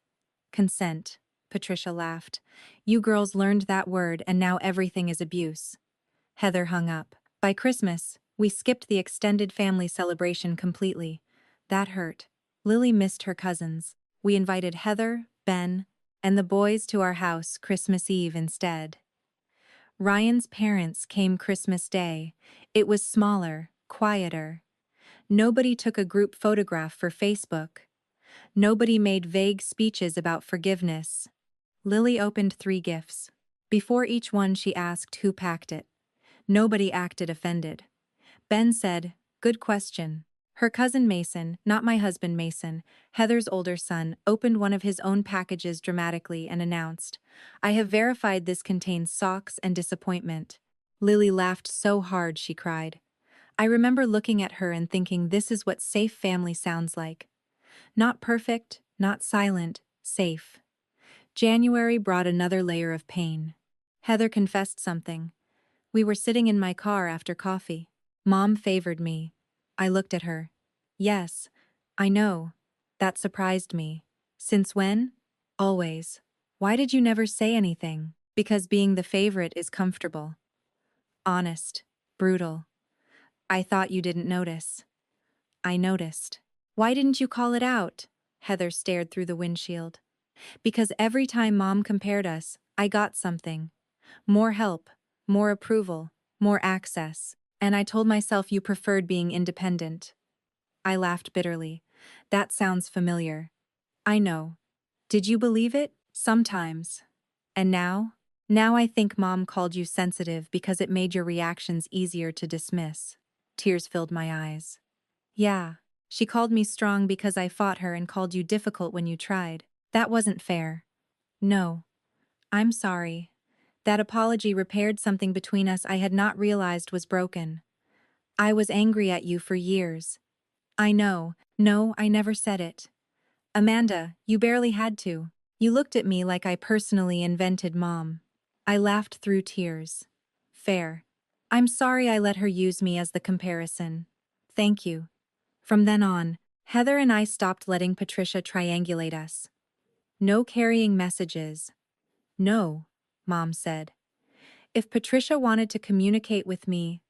Consent. Patricia laughed. You girls learned that word and now everything is abuse. Heather hung up. By Christmas, we skipped the extended family celebration completely. That hurt. Lily missed her cousins. We invited Heather, Ben, and the boys to our house Christmas Eve instead. Ryan's parents came Christmas Day. It was smaller, quieter. Nobody took a group photograph for Facebook. Nobody made vague speeches about forgiveness. Lily opened 3 gifts. Before each one she asked who packed it. Nobody acted offended. Ben said, "Good question." Her cousin Mason, not my husband Mason, Heather's older son, opened one of his own packages dramatically and announced, "I have verified this contains socks and disappointment." Lily laughed so hard she cried. I remember looking at her and thinking this is what safe family sounds like. Not perfect, not silent, safe. January brought another layer of pain. Heather confessed something. We were sitting in my car after coffee. Mom favored me. I looked at her. Yes, I know. That surprised me. Since when? Always. Why did you never say anything? Because being the favorite is comfortable. Honest. Brutal. I thought you didn't notice. I noticed. Why didn't you call it out? Heather stared through the windshield. Because every time Mom compared us, I got something. More help, more approval, more access. And I told myself you preferred being independent. I laughed bitterly. That sounds familiar. I know. Did you believe it? Sometimes. And now? Now I think Mom called you sensitive because it made your reactions easier to dismiss. Tears filled my eyes. Yeah. She called me strong because I fought her and called you difficult when you tried. That wasn't fair. No. I'm sorry. That apology repaired something between us I had not realized was broken. I was angry at you for years. I know. No, I never said it. Amanda, you barely had to. You looked at me like I personally invented Mom. I laughed through tears. Fair. I'm sorry I let her use me as the comparison. Thank you. From then on, Heather and I stopped letting Patricia triangulate us. No carrying messages. No, Mom said. If Patricia wanted to communicate with me,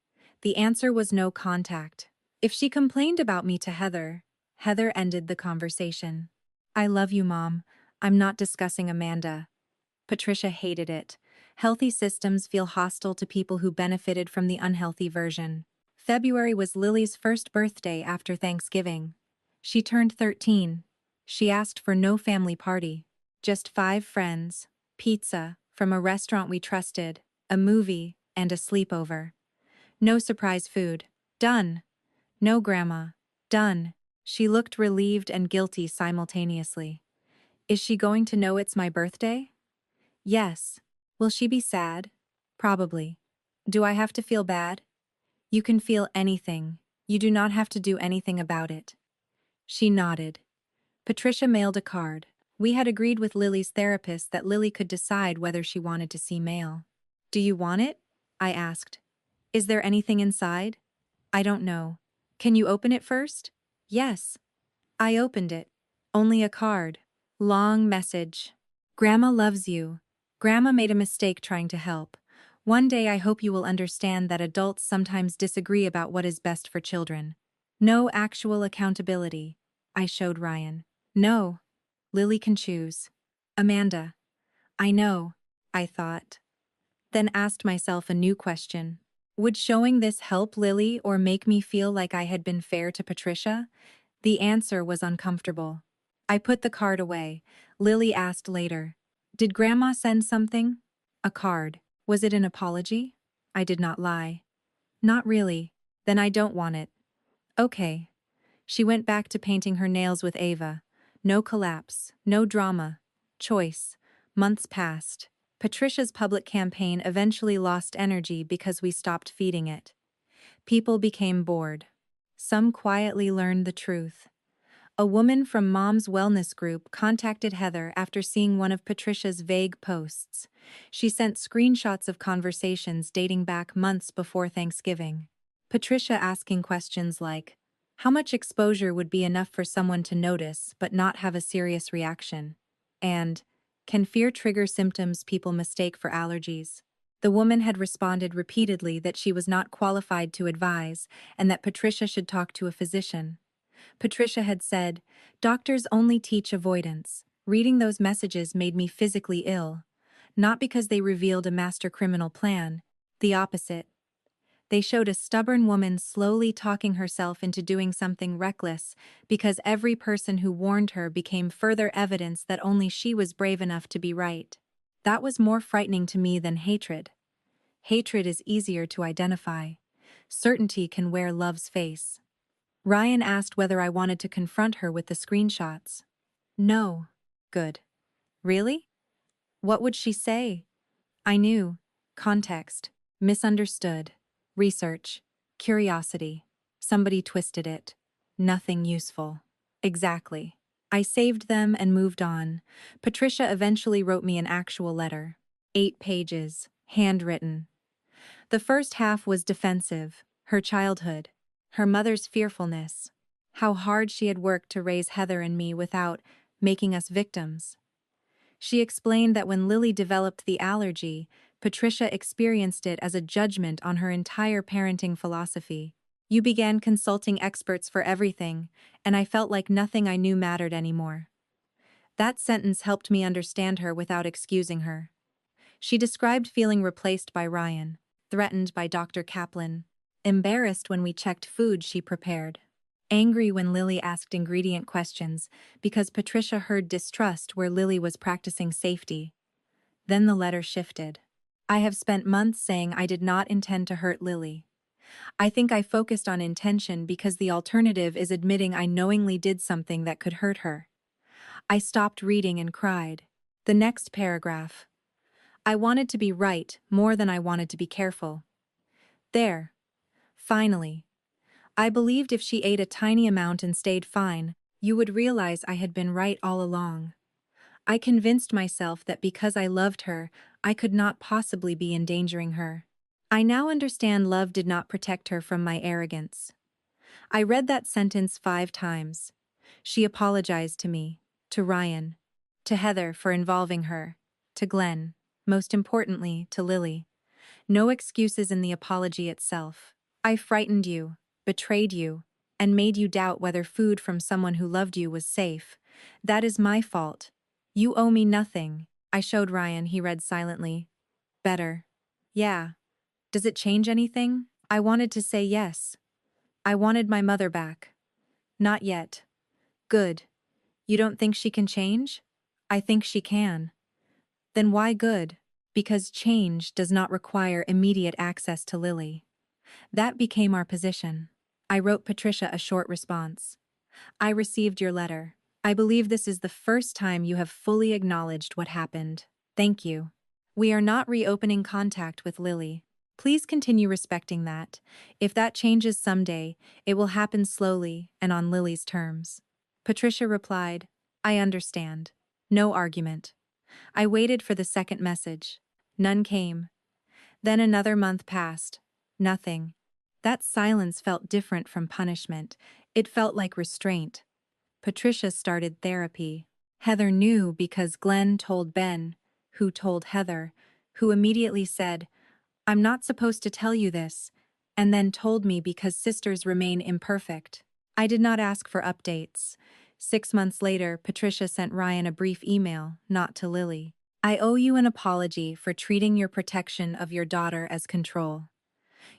the answer was no contact. If she complained about me to Heather, Heather ended the conversation. I love you, Mom. I'm not discussing Amanda. Patricia hated it. Healthy systems feel hostile to people who benefited from the unhealthy version. February was Lily's first birthday after Thanksgiving. She turned 13. She asked for no family party. Just 5 friends, pizza from a restaurant we trusted, a movie, and a sleepover. No surprise food. Done. No grandma. Done. She looked relieved and guilty simultaneously. Is she going to know it's my birthday? Yes. Will she be sad? Probably. Do I have to feel bad? You can feel anything. You do not have to do anything about it. She nodded. Patricia mailed a card. We had agreed with Lily's therapist that Lily could decide whether she wanted to see mail. Do you want it? I asked. Is there anything inside? I don't know. Can you open it first? Yes. I opened it. Only a card. Long message. Grandma loves you. Grandma made a mistake trying to help. One day I hope you will understand that adults sometimes disagree about what is best for children. No actual accountability. I showed Ryan. No. Lily can choose. Amanda. I know, I thought. Then asked myself a new question. Would showing this help Lily or make me feel like I had been fair to Patricia? The answer was uncomfortable. I put the card away. Lily asked later. Did Grandma send something? A card. Was it an apology? I did not lie. Not really. Then I don't want it. Okay. She went back to painting her nails with Ava. No collapse, no drama. Choice. Months passed. Patricia's public campaign eventually lost energy because we stopped feeding it. People became bored. Some quietly learned the truth. A woman from Mom's Wellness Group contacted Heather after seeing one of Patricia's vague posts. She sent screenshots of conversations dating back months before Thanksgiving. Patricia asking questions like, how much exposure would be enough for someone to notice but not have a serious reaction? And, can fear trigger symptoms people mistake for allergies? The woman had responded repeatedly that she was not qualified to advise and that Patricia should talk to a physician. Patricia had said, doctors only teach avoidance. Reading those messages made me physically ill. Not because they revealed a master criminal plan. The opposite. They showed a stubborn woman slowly talking herself into doing something reckless because every person who warned her became further evidence that only she was brave enough to be right. That was more frightening to me than hatred. Hatred is easier to identify. Certainty can wear love's face. Ryan asked whether I wanted to confront her with the screenshots. No. Good. Really? What would she say? I knew. Context. Misunderstood. Research. Curiosity. Somebody twisted it. Nothing useful. Exactly. I saved them and moved on. Patricia eventually wrote me an actual letter. 8 pages. Handwritten. The first half was defensive. Her childhood. Her mother's fearfulness. How hard she had worked to raise Heather and me without making us victims. She explained that when Lily developed the allergy, Patricia experienced it as a judgment on her entire parenting philosophy. You began consulting experts for everything, and I felt like nothing I knew mattered anymore. That sentence helped me understand her without excusing her. She described feeling replaced by Ryan, threatened by Dr. Kaplan, embarrassed when we checked food she prepared, angry when Lily asked ingredient questions because Patricia heard distrust where Lily was practicing safety. Then the letter shifted. I have spent months saying I did not intend to hurt Lily. I think I focused on intention because the alternative is admitting I knowingly did something that could hurt her. I stopped reading and cried. The next paragraph. I wanted to be right more than I wanted to be careful. There. Finally. I believed if she ate a tiny amount and stayed fine, you would realize I had been right all along. I convinced myself that because I loved her, I could not possibly be endangering her. I now understand love did not protect her from my arrogance. I read that sentence 5 times. She apologized to me, to Ryan, to Heather for involving her, to Glenn, most importantly, to Lily. No excuses in the apology itself. I frightened you, betrayed you, and made you doubt whether food from someone who loved you was safe, That is my fault. You owe me nothing. I showed Ryan, he read silently. Better. Yeah. Does it change anything? I wanted to say yes. I wanted my mother back. Not yet. Good. You don't think she can change? I think she can. Then why good? Because change does not require immediate access to Lily. That became our position. I wrote Patricia a short response. I received your letter. I believe this is the first time you have fully acknowledged what happened. Thank you. We are not reopening contact with Lily. Please continue respecting that. If that changes someday, it will happen slowly and on Lily's terms. Patricia replied, I understand. No argument. I waited for the second message. None came. Then another month passed. Nothing. That silence felt different from punishment. It felt like restraint. Patricia started therapy. Heather knew because Glenn told Ben, who told Heather, who immediately said, I'm not supposed to tell you this, and then told me because sisters remain imperfect. I did not ask for updates. 6 months later, Patricia sent Ryan a brief email, not to Lily. I owe you an apology for treating your protection of your daughter as control.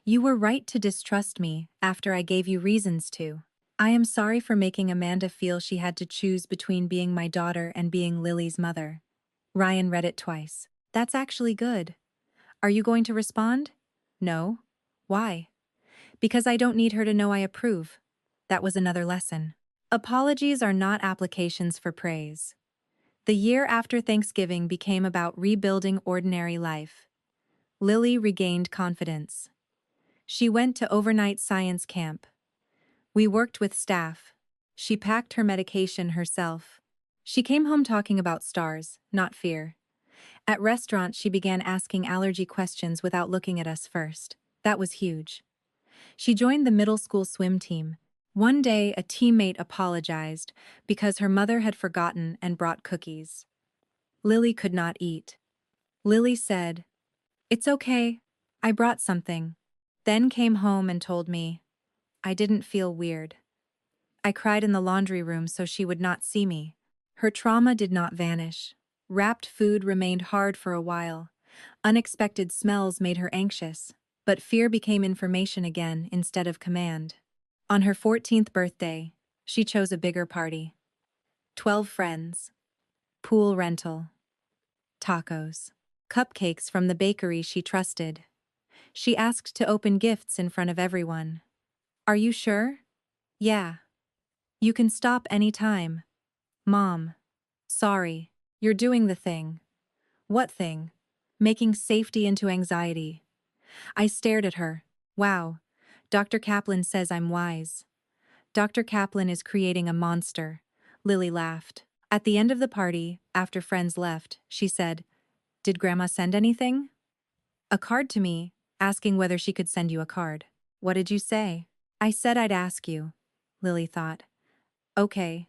You were right to distrust me after I gave you reasons to. I am sorry for making Amanda feel she had to choose between being my daughter and being Lily's mother. Ryan read it twice. That's actually good. Are you going to respond? No. Why? Because I don't need her to know I approve. That was another lesson. Apologies are not applications for praise. The year after Thanksgiving became about rebuilding ordinary life. Lily regained confidence. She went to overnight science camp. We worked with staff. She packed her medication herself. She came home talking about stars, not fear. At restaurants, she began asking allergy questions without looking at us first. That was huge. She joined the middle school swim team. One day, a teammate apologized because her mother had forgotten and brought cookies. Lily could not eat. Lily said, It's okay. I brought something. Then came home and told me, I didn't feel weird. I cried in the laundry room so she would not see me. Her trauma did not vanish. Wrapped food remained hard for a while. Unexpected smells made her anxious, but fear became information again instead of command. On her 14th birthday, she chose a bigger party. 12 friends. Pool rental. Tacos. Cupcakes from the bakery she trusted. She asked to open gifts in front of everyone. Are you sure? Yeah. You can stop any time. Mom. Sorry. You're doing the thing. What thing? Making safety into anxiety. I stared at her. Wow. Dr. Kaplan says I'm wise. Dr. Kaplan is creating a monster. Lily laughed. At the end of the party, after friends left, she said, Did Grandma send anything? A card to me, asking whether she could send you a card. What did you say? I said I'd ask you. Lily thought. Okay.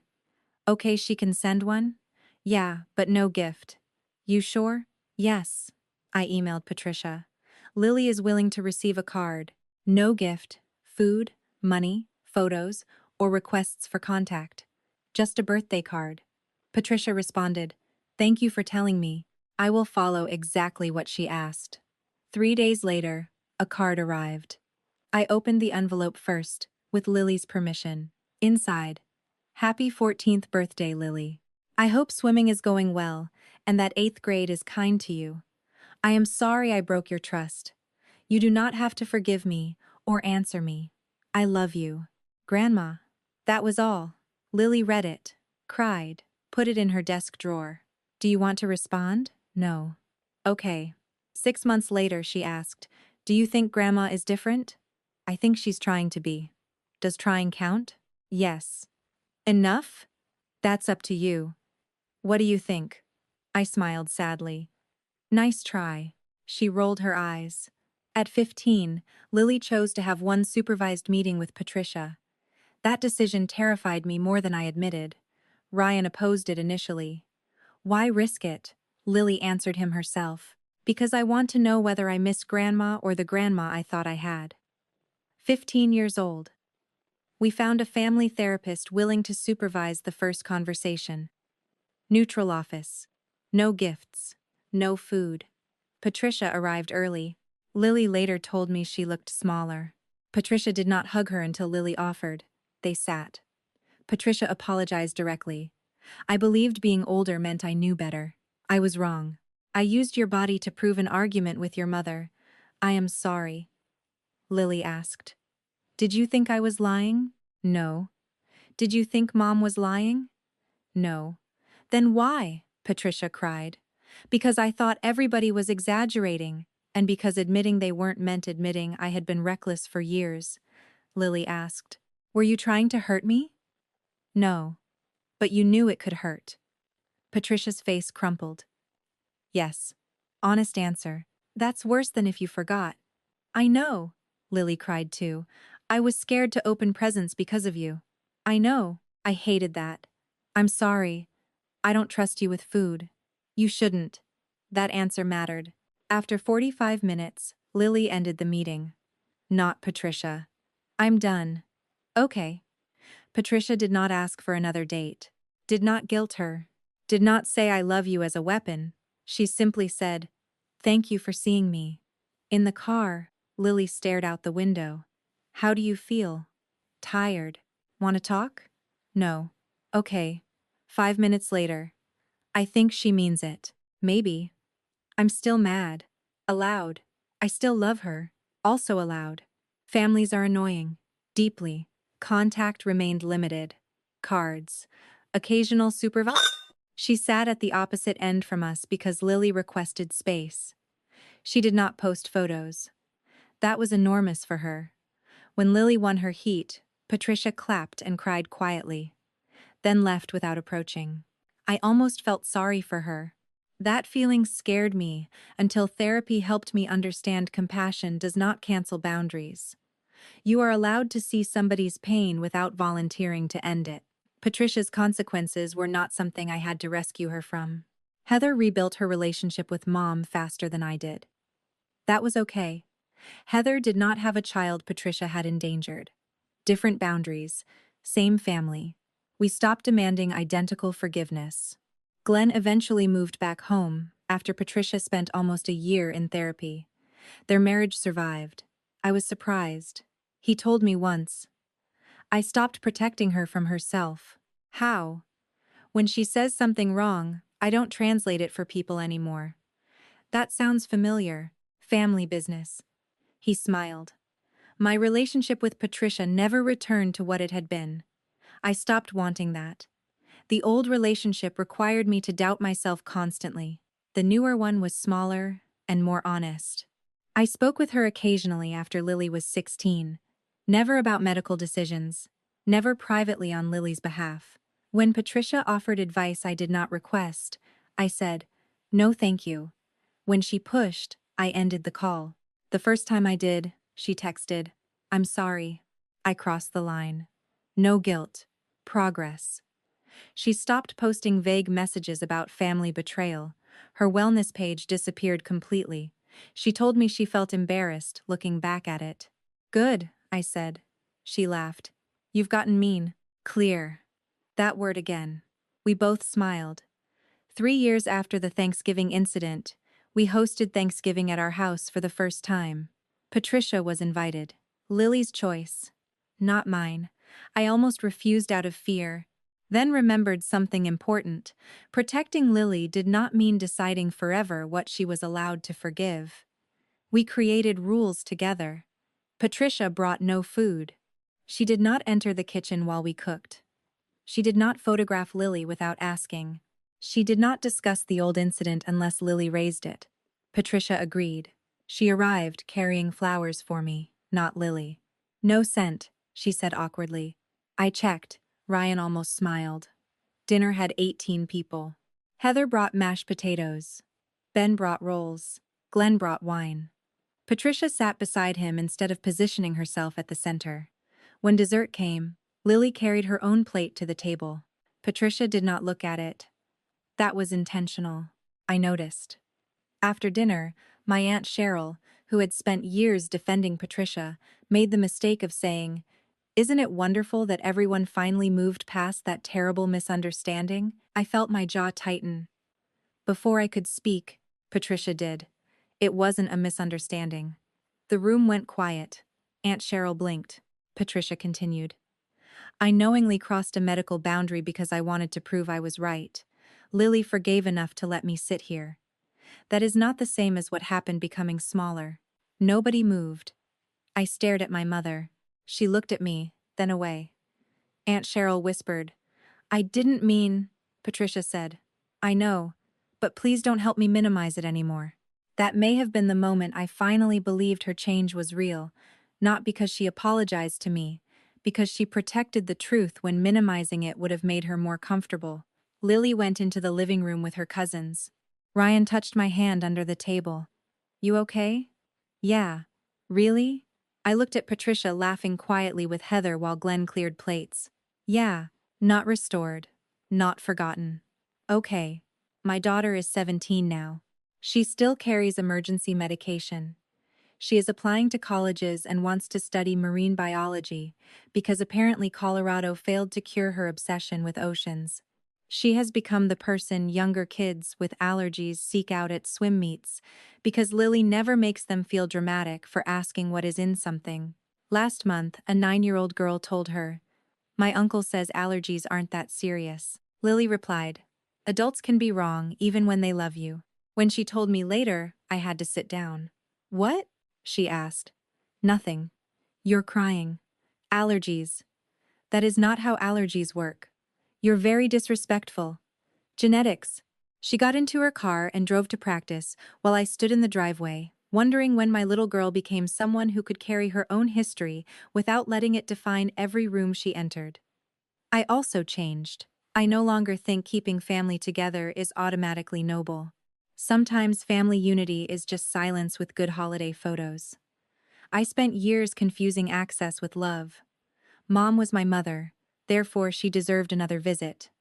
Okay, she can send one? Yeah, but no gift. You sure? Yes. I emailed Patricia. Lily is willing to receive a card. No gift, food, money, photos, or requests for contact. Just a birthday card. Patricia responded, Thank you for telling me. I will follow exactly what she asked. 3 days later, a card arrived. I opened the envelope first, with Lily's permission. Inside, Happy 14th birthday, Lily. I hope swimming is going well, and that 8th grade is kind to you. I am sorry I broke your trust. You do not have to forgive me or answer me. I love you. Grandma. That was all. Lily read it, cried, put it in her desk drawer. Do you want to respond? No. Okay. 6 months later, she asked, Do you think Grandma is different? I think she's trying to be. Does trying count? Yes. Enough? That's up to you. What do you think? I smiled sadly. Nice try. She rolled her eyes. At 15, Lily chose to have one supervised meeting with Patricia. That decision terrified me more than I admitted. Ryan opposed it initially. Why risk it? Lily answered him herself. Because I want to know whether I miss Grandma or the grandma I thought I had. 15 years old. We found a family therapist willing to supervise the first conversation. Neutral office. No gifts. No food. Patricia arrived early. Lily later told me she looked smaller. Patricia did not hug her until Lily offered. They sat. Patricia apologized directly. I believed being older meant I knew better. I was wrong. I used your body to prove an argument with your mother. I am sorry. Lily asked. Did you think I was lying? No. Did you think Mom was lying? No. Then why? Patricia cried. Because I thought everybody was exaggerating, and because admitting they weren't meant admitting I had been reckless for years. Lily asked. Were you trying to hurt me? No. But you knew it could hurt. Patricia's face crumpled. Yes. Honest answer. That's worse than if you forgot. I know. Lily cried too. I was scared to open presents because of you. I know. I hated that. I'm sorry. I don't trust you with food. You shouldn't. That answer mattered. After 45 minutes, Lily ended the meeting. Not Patricia. I'm done. Okay. Patricia did not ask for another date. Did not guilt her. Did not say I love you as a weapon. She simply said, thank you for seeing me. In the car, Lily stared out the window. How do you feel? Tired. Want to talk? No. Okay. 5 minutes later. I think she means it. Maybe. I'm still mad. Aloud. I still love her. Also aloud. Families are annoying. Deeply. Contact remained limited. Cards. Occasional supervision. She sat at the opposite end from us because Lily requested space. She did not post photos. That was enormous for her. When Lily won her heat, Patricia clapped and cried quietly, then left without approaching. I almost felt sorry for her. That feeling scared me until therapy helped me understand compassion does not cancel boundaries. You are allowed to see somebody's pain without volunteering to end it. Patricia's consequences were not something I had to rescue her from. Heather rebuilt her relationship with Mom faster than I did. That was okay. Heather did not have a child Patricia had endangered. Different boundaries, same family. We stopped demanding identical forgiveness. Glenn eventually moved back home after Patricia spent almost a year in therapy. Their marriage survived. I was surprised. He told me once. I stopped protecting her from herself. How? When she says something wrong, I don't translate it for people anymore. That sounds familiar. Family business. He smiled. My relationship with Patricia never returned to what it had been. I stopped wanting that. The old relationship required me to doubt myself constantly. The newer one was smaller and more honest. I spoke with her occasionally after Lily was 16. Never about medical decisions. Never privately on Lily's behalf. When Patricia offered advice I did not request, I said, no thank you. When she pushed, I ended the call. The first time I did, she texted, I'm sorry. I crossed the line. No guilt. Progress. She stopped posting vague messages about family betrayal. Her wellness page disappeared completely. She told me she felt embarrassed looking back at it. Good, I said. She laughed. You've gotten mean. Clear. That word again. We both smiled. 3 years after the Thanksgiving incident, we hosted Thanksgiving at our house for the first time. Patricia was invited. Lily's choice. Not mine. I almost refused out of fear. Then remembered something important. Protecting Lily did not mean deciding forever what she was allowed to forgive. We created rules together. Patricia brought no food. She did not enter the kitchen while we cooked. She did not photograph Lily without asking. She did not discuss the old incident unless Lily raised it. Patricia agreed. She arrived carrying flowers for me, not Lily. No scent, she said awkwardly. I checked. Ryan almost smiled. Dinner had 18 people. Heather brought mashed potatoes. Ben brought rolls. Glenn brought wine. Patricia sat beside him instead of positioning herself at the center. When dessert came, Lily carried her own plate to the table. Patricia did not look at it. That was intentional. I noticed. After dinner, my Aunt Cheryl, who had spent years defending Patricia, made the mistake of saying, Isn't it wonderful that everyone finally moved past that terrible misunderstanding? I felt my jaw tighten. Before I could speak, Patricia did. It wasn't a misunderstanding. The room went quiet. Aunt Cheryl blinked. Patricia continued. I knowingly crossed a medical boundary because I wanted to prove I was right. Lily forgave enough to let me sit here. That is not the same as what happened becoming smaller. Nobody moved. I stared at my mother. She looked at me, then away. Aunt Cheryl whispered. I didn't mean, Patricia said. I know, but please don't help me minimize it anymore. That may have been the moment I finally believed her change was real, not because she apologized to me, because she protected the truth when minimizing it would have made her more comfortable. Lily went into the living room with her cousins. Ryan touched my hand under the table. You okay? Yeah. Really? I looked at Patricia laughing quietly with Heather while Glenn cleared plates. Yeah. Not restored. Not forgotten. Okay. My daughter is 17 now. She still carries emergency medication. She is applying to colleges and wants to study marine biology because apparently Colorado failed to cure her obsession with oceans. She has become the person younger kids with allergies seek out at swim meets because Lily never makes them feel dramatic for asking what is in something. Last month, a 9-year-old girl told her, "My uncle says allergies aren't that serious." Lily replied, "Adults can be wrong even when they love you." When she told me later, I had to sit down. What? She asked. Nothing. You're crying. Allergies. That is not how allergies work. You're very disrespectful. Genetics. She got into her car and drove to practice while I stood in the driveway, wondering when my little girl became someone who could carry her own history without letting it define every room she entered. I also changed. I no longer think keeping family together is automatically noble. Sometimes family unity is just silence with good holiday photos. I spent years confusing access with love. Mom was my mother, therefore she deserved another visit,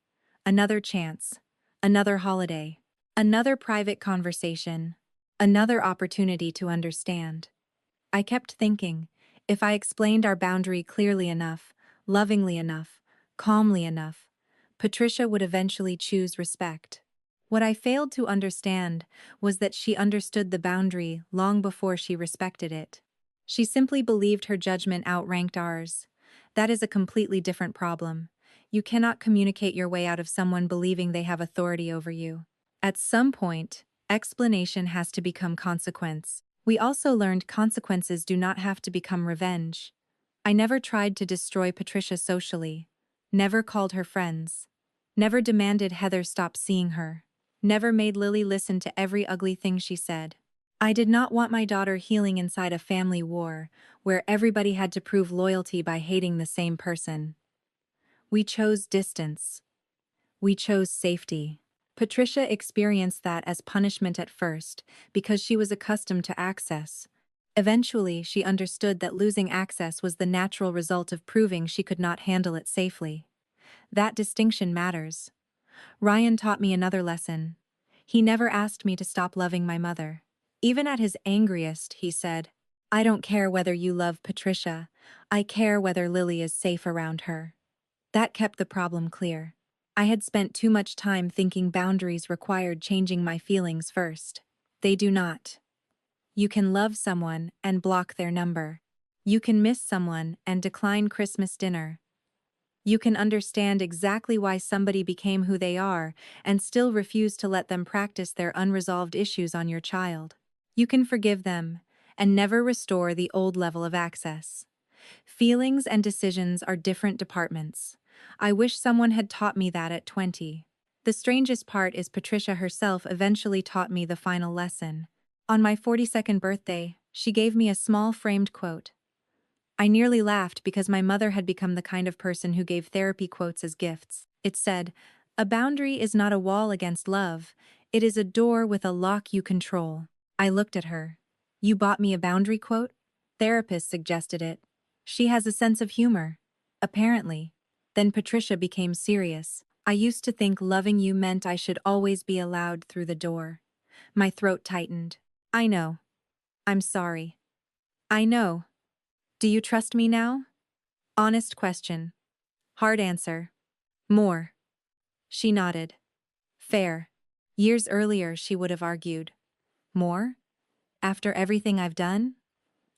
another chance, another holiday, another private conversation, another opportunity to understand. I kept thinking, if I explained our boundary clearly enough, lovingly enough, calmly enough, Patricia would eventually choose respect. What I failed to understand was that she understood the boundary long before she respected it. She simply believed her judgment outranked ours. That is a completely different problem. You cannot communicate your way out of someone believing they have authority over you. At some point, explanation has to become consequence. We also learned consequences do not have to become revenge. I never tried to destroy Patricia socially. Never called her friends. Never demanded Heather stop seeing her. Never made Lily listen to every ugly thing she said. I did not want my daughter healing inside a family war, where everybody had to prove loyalty by hating the same person. We chose distance. We chose safety. Patricia experienced that as punishment at first, because she was accustomed to access. Eventually, she understood that losing access was the natural result of proving she could not handle it safely. That distinction matters. Ryan taught me another lesson. He never asked me to stop loving my mother. Even at his angriest, he said, "I don't care whether you love Patricia. I care whether Lily is safe around her." That kept the problem clear. I had spent too much time thinking boundaries required changing my feelings first. They do not. You can love someone and block their number. You can miss someone and decline Christmas dinner. You can understand exactly why somebody became who they are and still refuse to let them practice their unresolved issues on your child. You can forgive them and never restore the old level of access. Feelings and decisions are different departments. I wish someone had taught me that at 20. The strangest part is Patricia herself eventually taught me the final lesson. On my 42nd birthday, she gave me a small framed quote. I nearly laughed because my mother had become the kind of person who gave therapy quotes as gifts. It said, "A boundary is not a wall against love, it is a door with a lock you control." I looked at her. "You bought me a boundary quote?" Therapist suggested it. She has a sense of humor. Apparently. Then Patricia became serious. I used to think loving you meant I should always be allowed through the door. My throat tightened. I know. I'm sorry. I know. Do you trust me now? Honest question. Hard answer. More. She nodded. Fair. Years earlier, she would have argued. More? After everything I've done?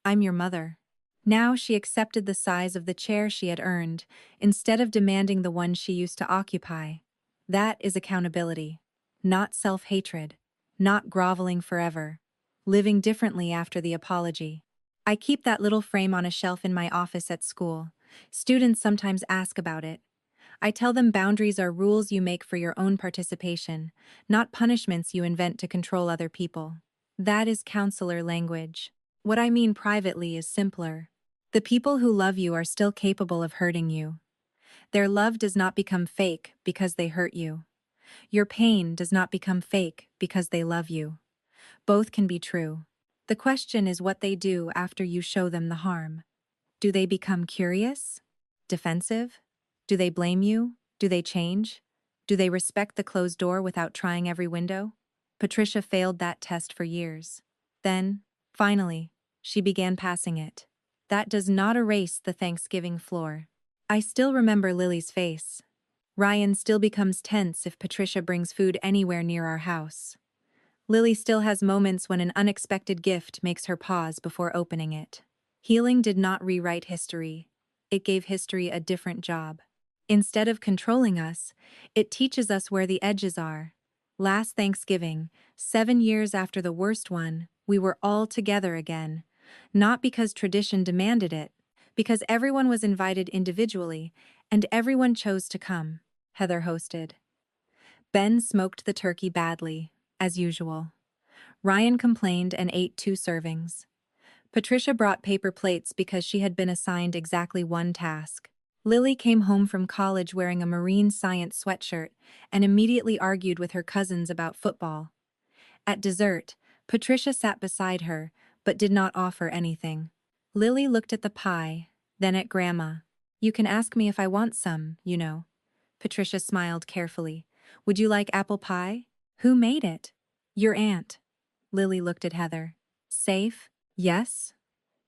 I'm your mother. Now she accepted the size of the chair she had earned, instead of demanding the one she used to occupy. That is accountability. Not self-hatred. Not groveling forever. Living differently after the apology. I keep that little frame on a shelf in my office at school. Students sometimes ask about it. I tell them boundaries are rules you make for your own participation, not punishments you invent to control other people. That is counselor language. What I mean privately is simpler. The people who love you are still capable of hurting you. Their love does not become fake because they hurt you. Your pain does not become fake because they love you. Both can be true. The question is what they do after you show them the harm. Do they become curious? Defensive? Do they blame you? Do they change? Do they respect the closed door without trying every window? Patricia failed that test for years. Then, finally, she began passing it. That does not erase the Thanksgiving floor. I still remember Lily's face. Ryan still becomes tense if Patricia brings food anywhere near our house. Lily still has moments when an unexpected gift makes her pause before opening it. Healing did not rewrite history. It gave history a different job. Instead of controlling us, it teaches us where the edges are. Last Thanksgiving, 7 years after the worst one, we were all together again. Not because tradition demanded it, because everyone was invited individually, and everyone chose to come. Heather hosted. Ben smoked the turkey badly, as usual. Ryan complained and ate 2 servings. Patricia brought paper plates because she had been assigned exactly one task. Lily came home from college wearing a marine science sweatshirt and immediately argued with her cousins about football. At dessert, Patricia sat beside her, but did not offer anything. Lily looked at the pie, then at Grandma. You can ask me if I want some, you know. Patricia smiled carefully. Would you like apple pie? Who made it? Your aunt. Lily looked at Heather. Safe? Yes?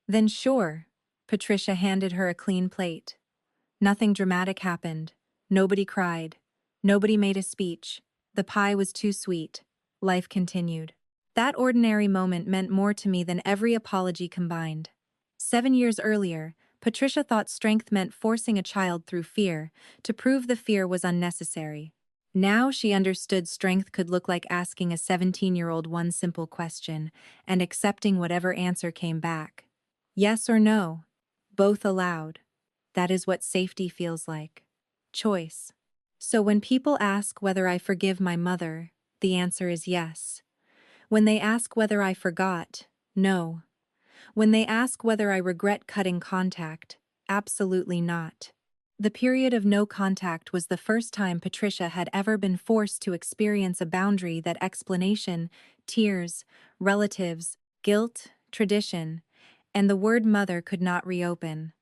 Then sure. Patricia handed her a clean plate. Nothing dramatic happened. Nobody cried. Nobody made a speech. The pie was too sweet. Life continued. That ordinary moment meant more to me than every apology combined. 7 years earlier, Patricia thought strength meant forcing a child through fear, to prove the fear was unnecessary. Now she understood strength could look like asking a 17-year-old one simple question and accepting whatever answer came back. Yes or no? Both allowed. That is what safety feels like. Choice. So when people ask whether I forgive my mother, the answer is yes. When they ask whether I forgot, no. When they ask whether I regret cutting contact, absolutely not. The period of no contact was the first time Patricia had ever been forced to experience a boundary that explanation, tears, relatives, guilt, tradition, and the word mother could not reopen.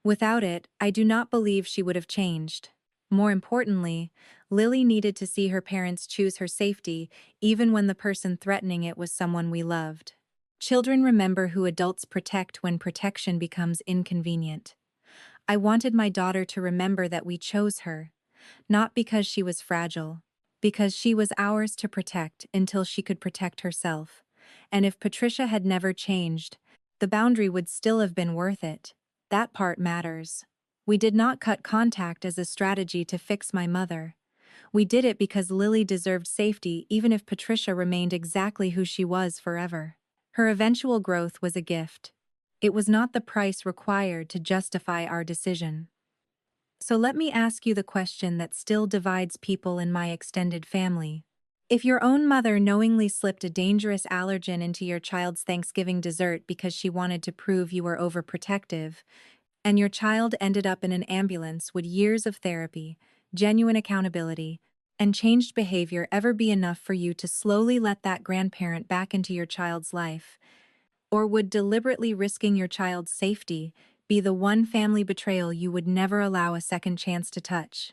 Without it, I do not believe she would have changed. More importantly, Lily needed to see her parents choose her safety, even when the person threatening it was someone we loved. Children remember who adults protect when protection becomes inconvenient. I wanted my daughter to remember that we chose her, not because she was fragile, because she was ours to protect until she could protect herself. And if Patricia had never changed, the boundary would still have been worth it. That part matters. We did not cut contact as a strategy to fix my mother. We did it because Lily deserved safety even if Patricia remained exactly who she was forever. Her eventual growth was a gift. It was not the price required to justify our decision. So let me ask you the question that still divides people in my extended family. If your own mother knowingly slipped a dangerous allergen into your child's Thanksgiving dessert because she wanted to prove you were overprotective, and your child ended up in an ambulance, would years of therapy, genuine accountability, and changed behavior ever be enough for you to slowly let that grandparent back into your child's life? Or would deliberately risking your child's safety be the one family betrayal you would never allow a second chance to touch?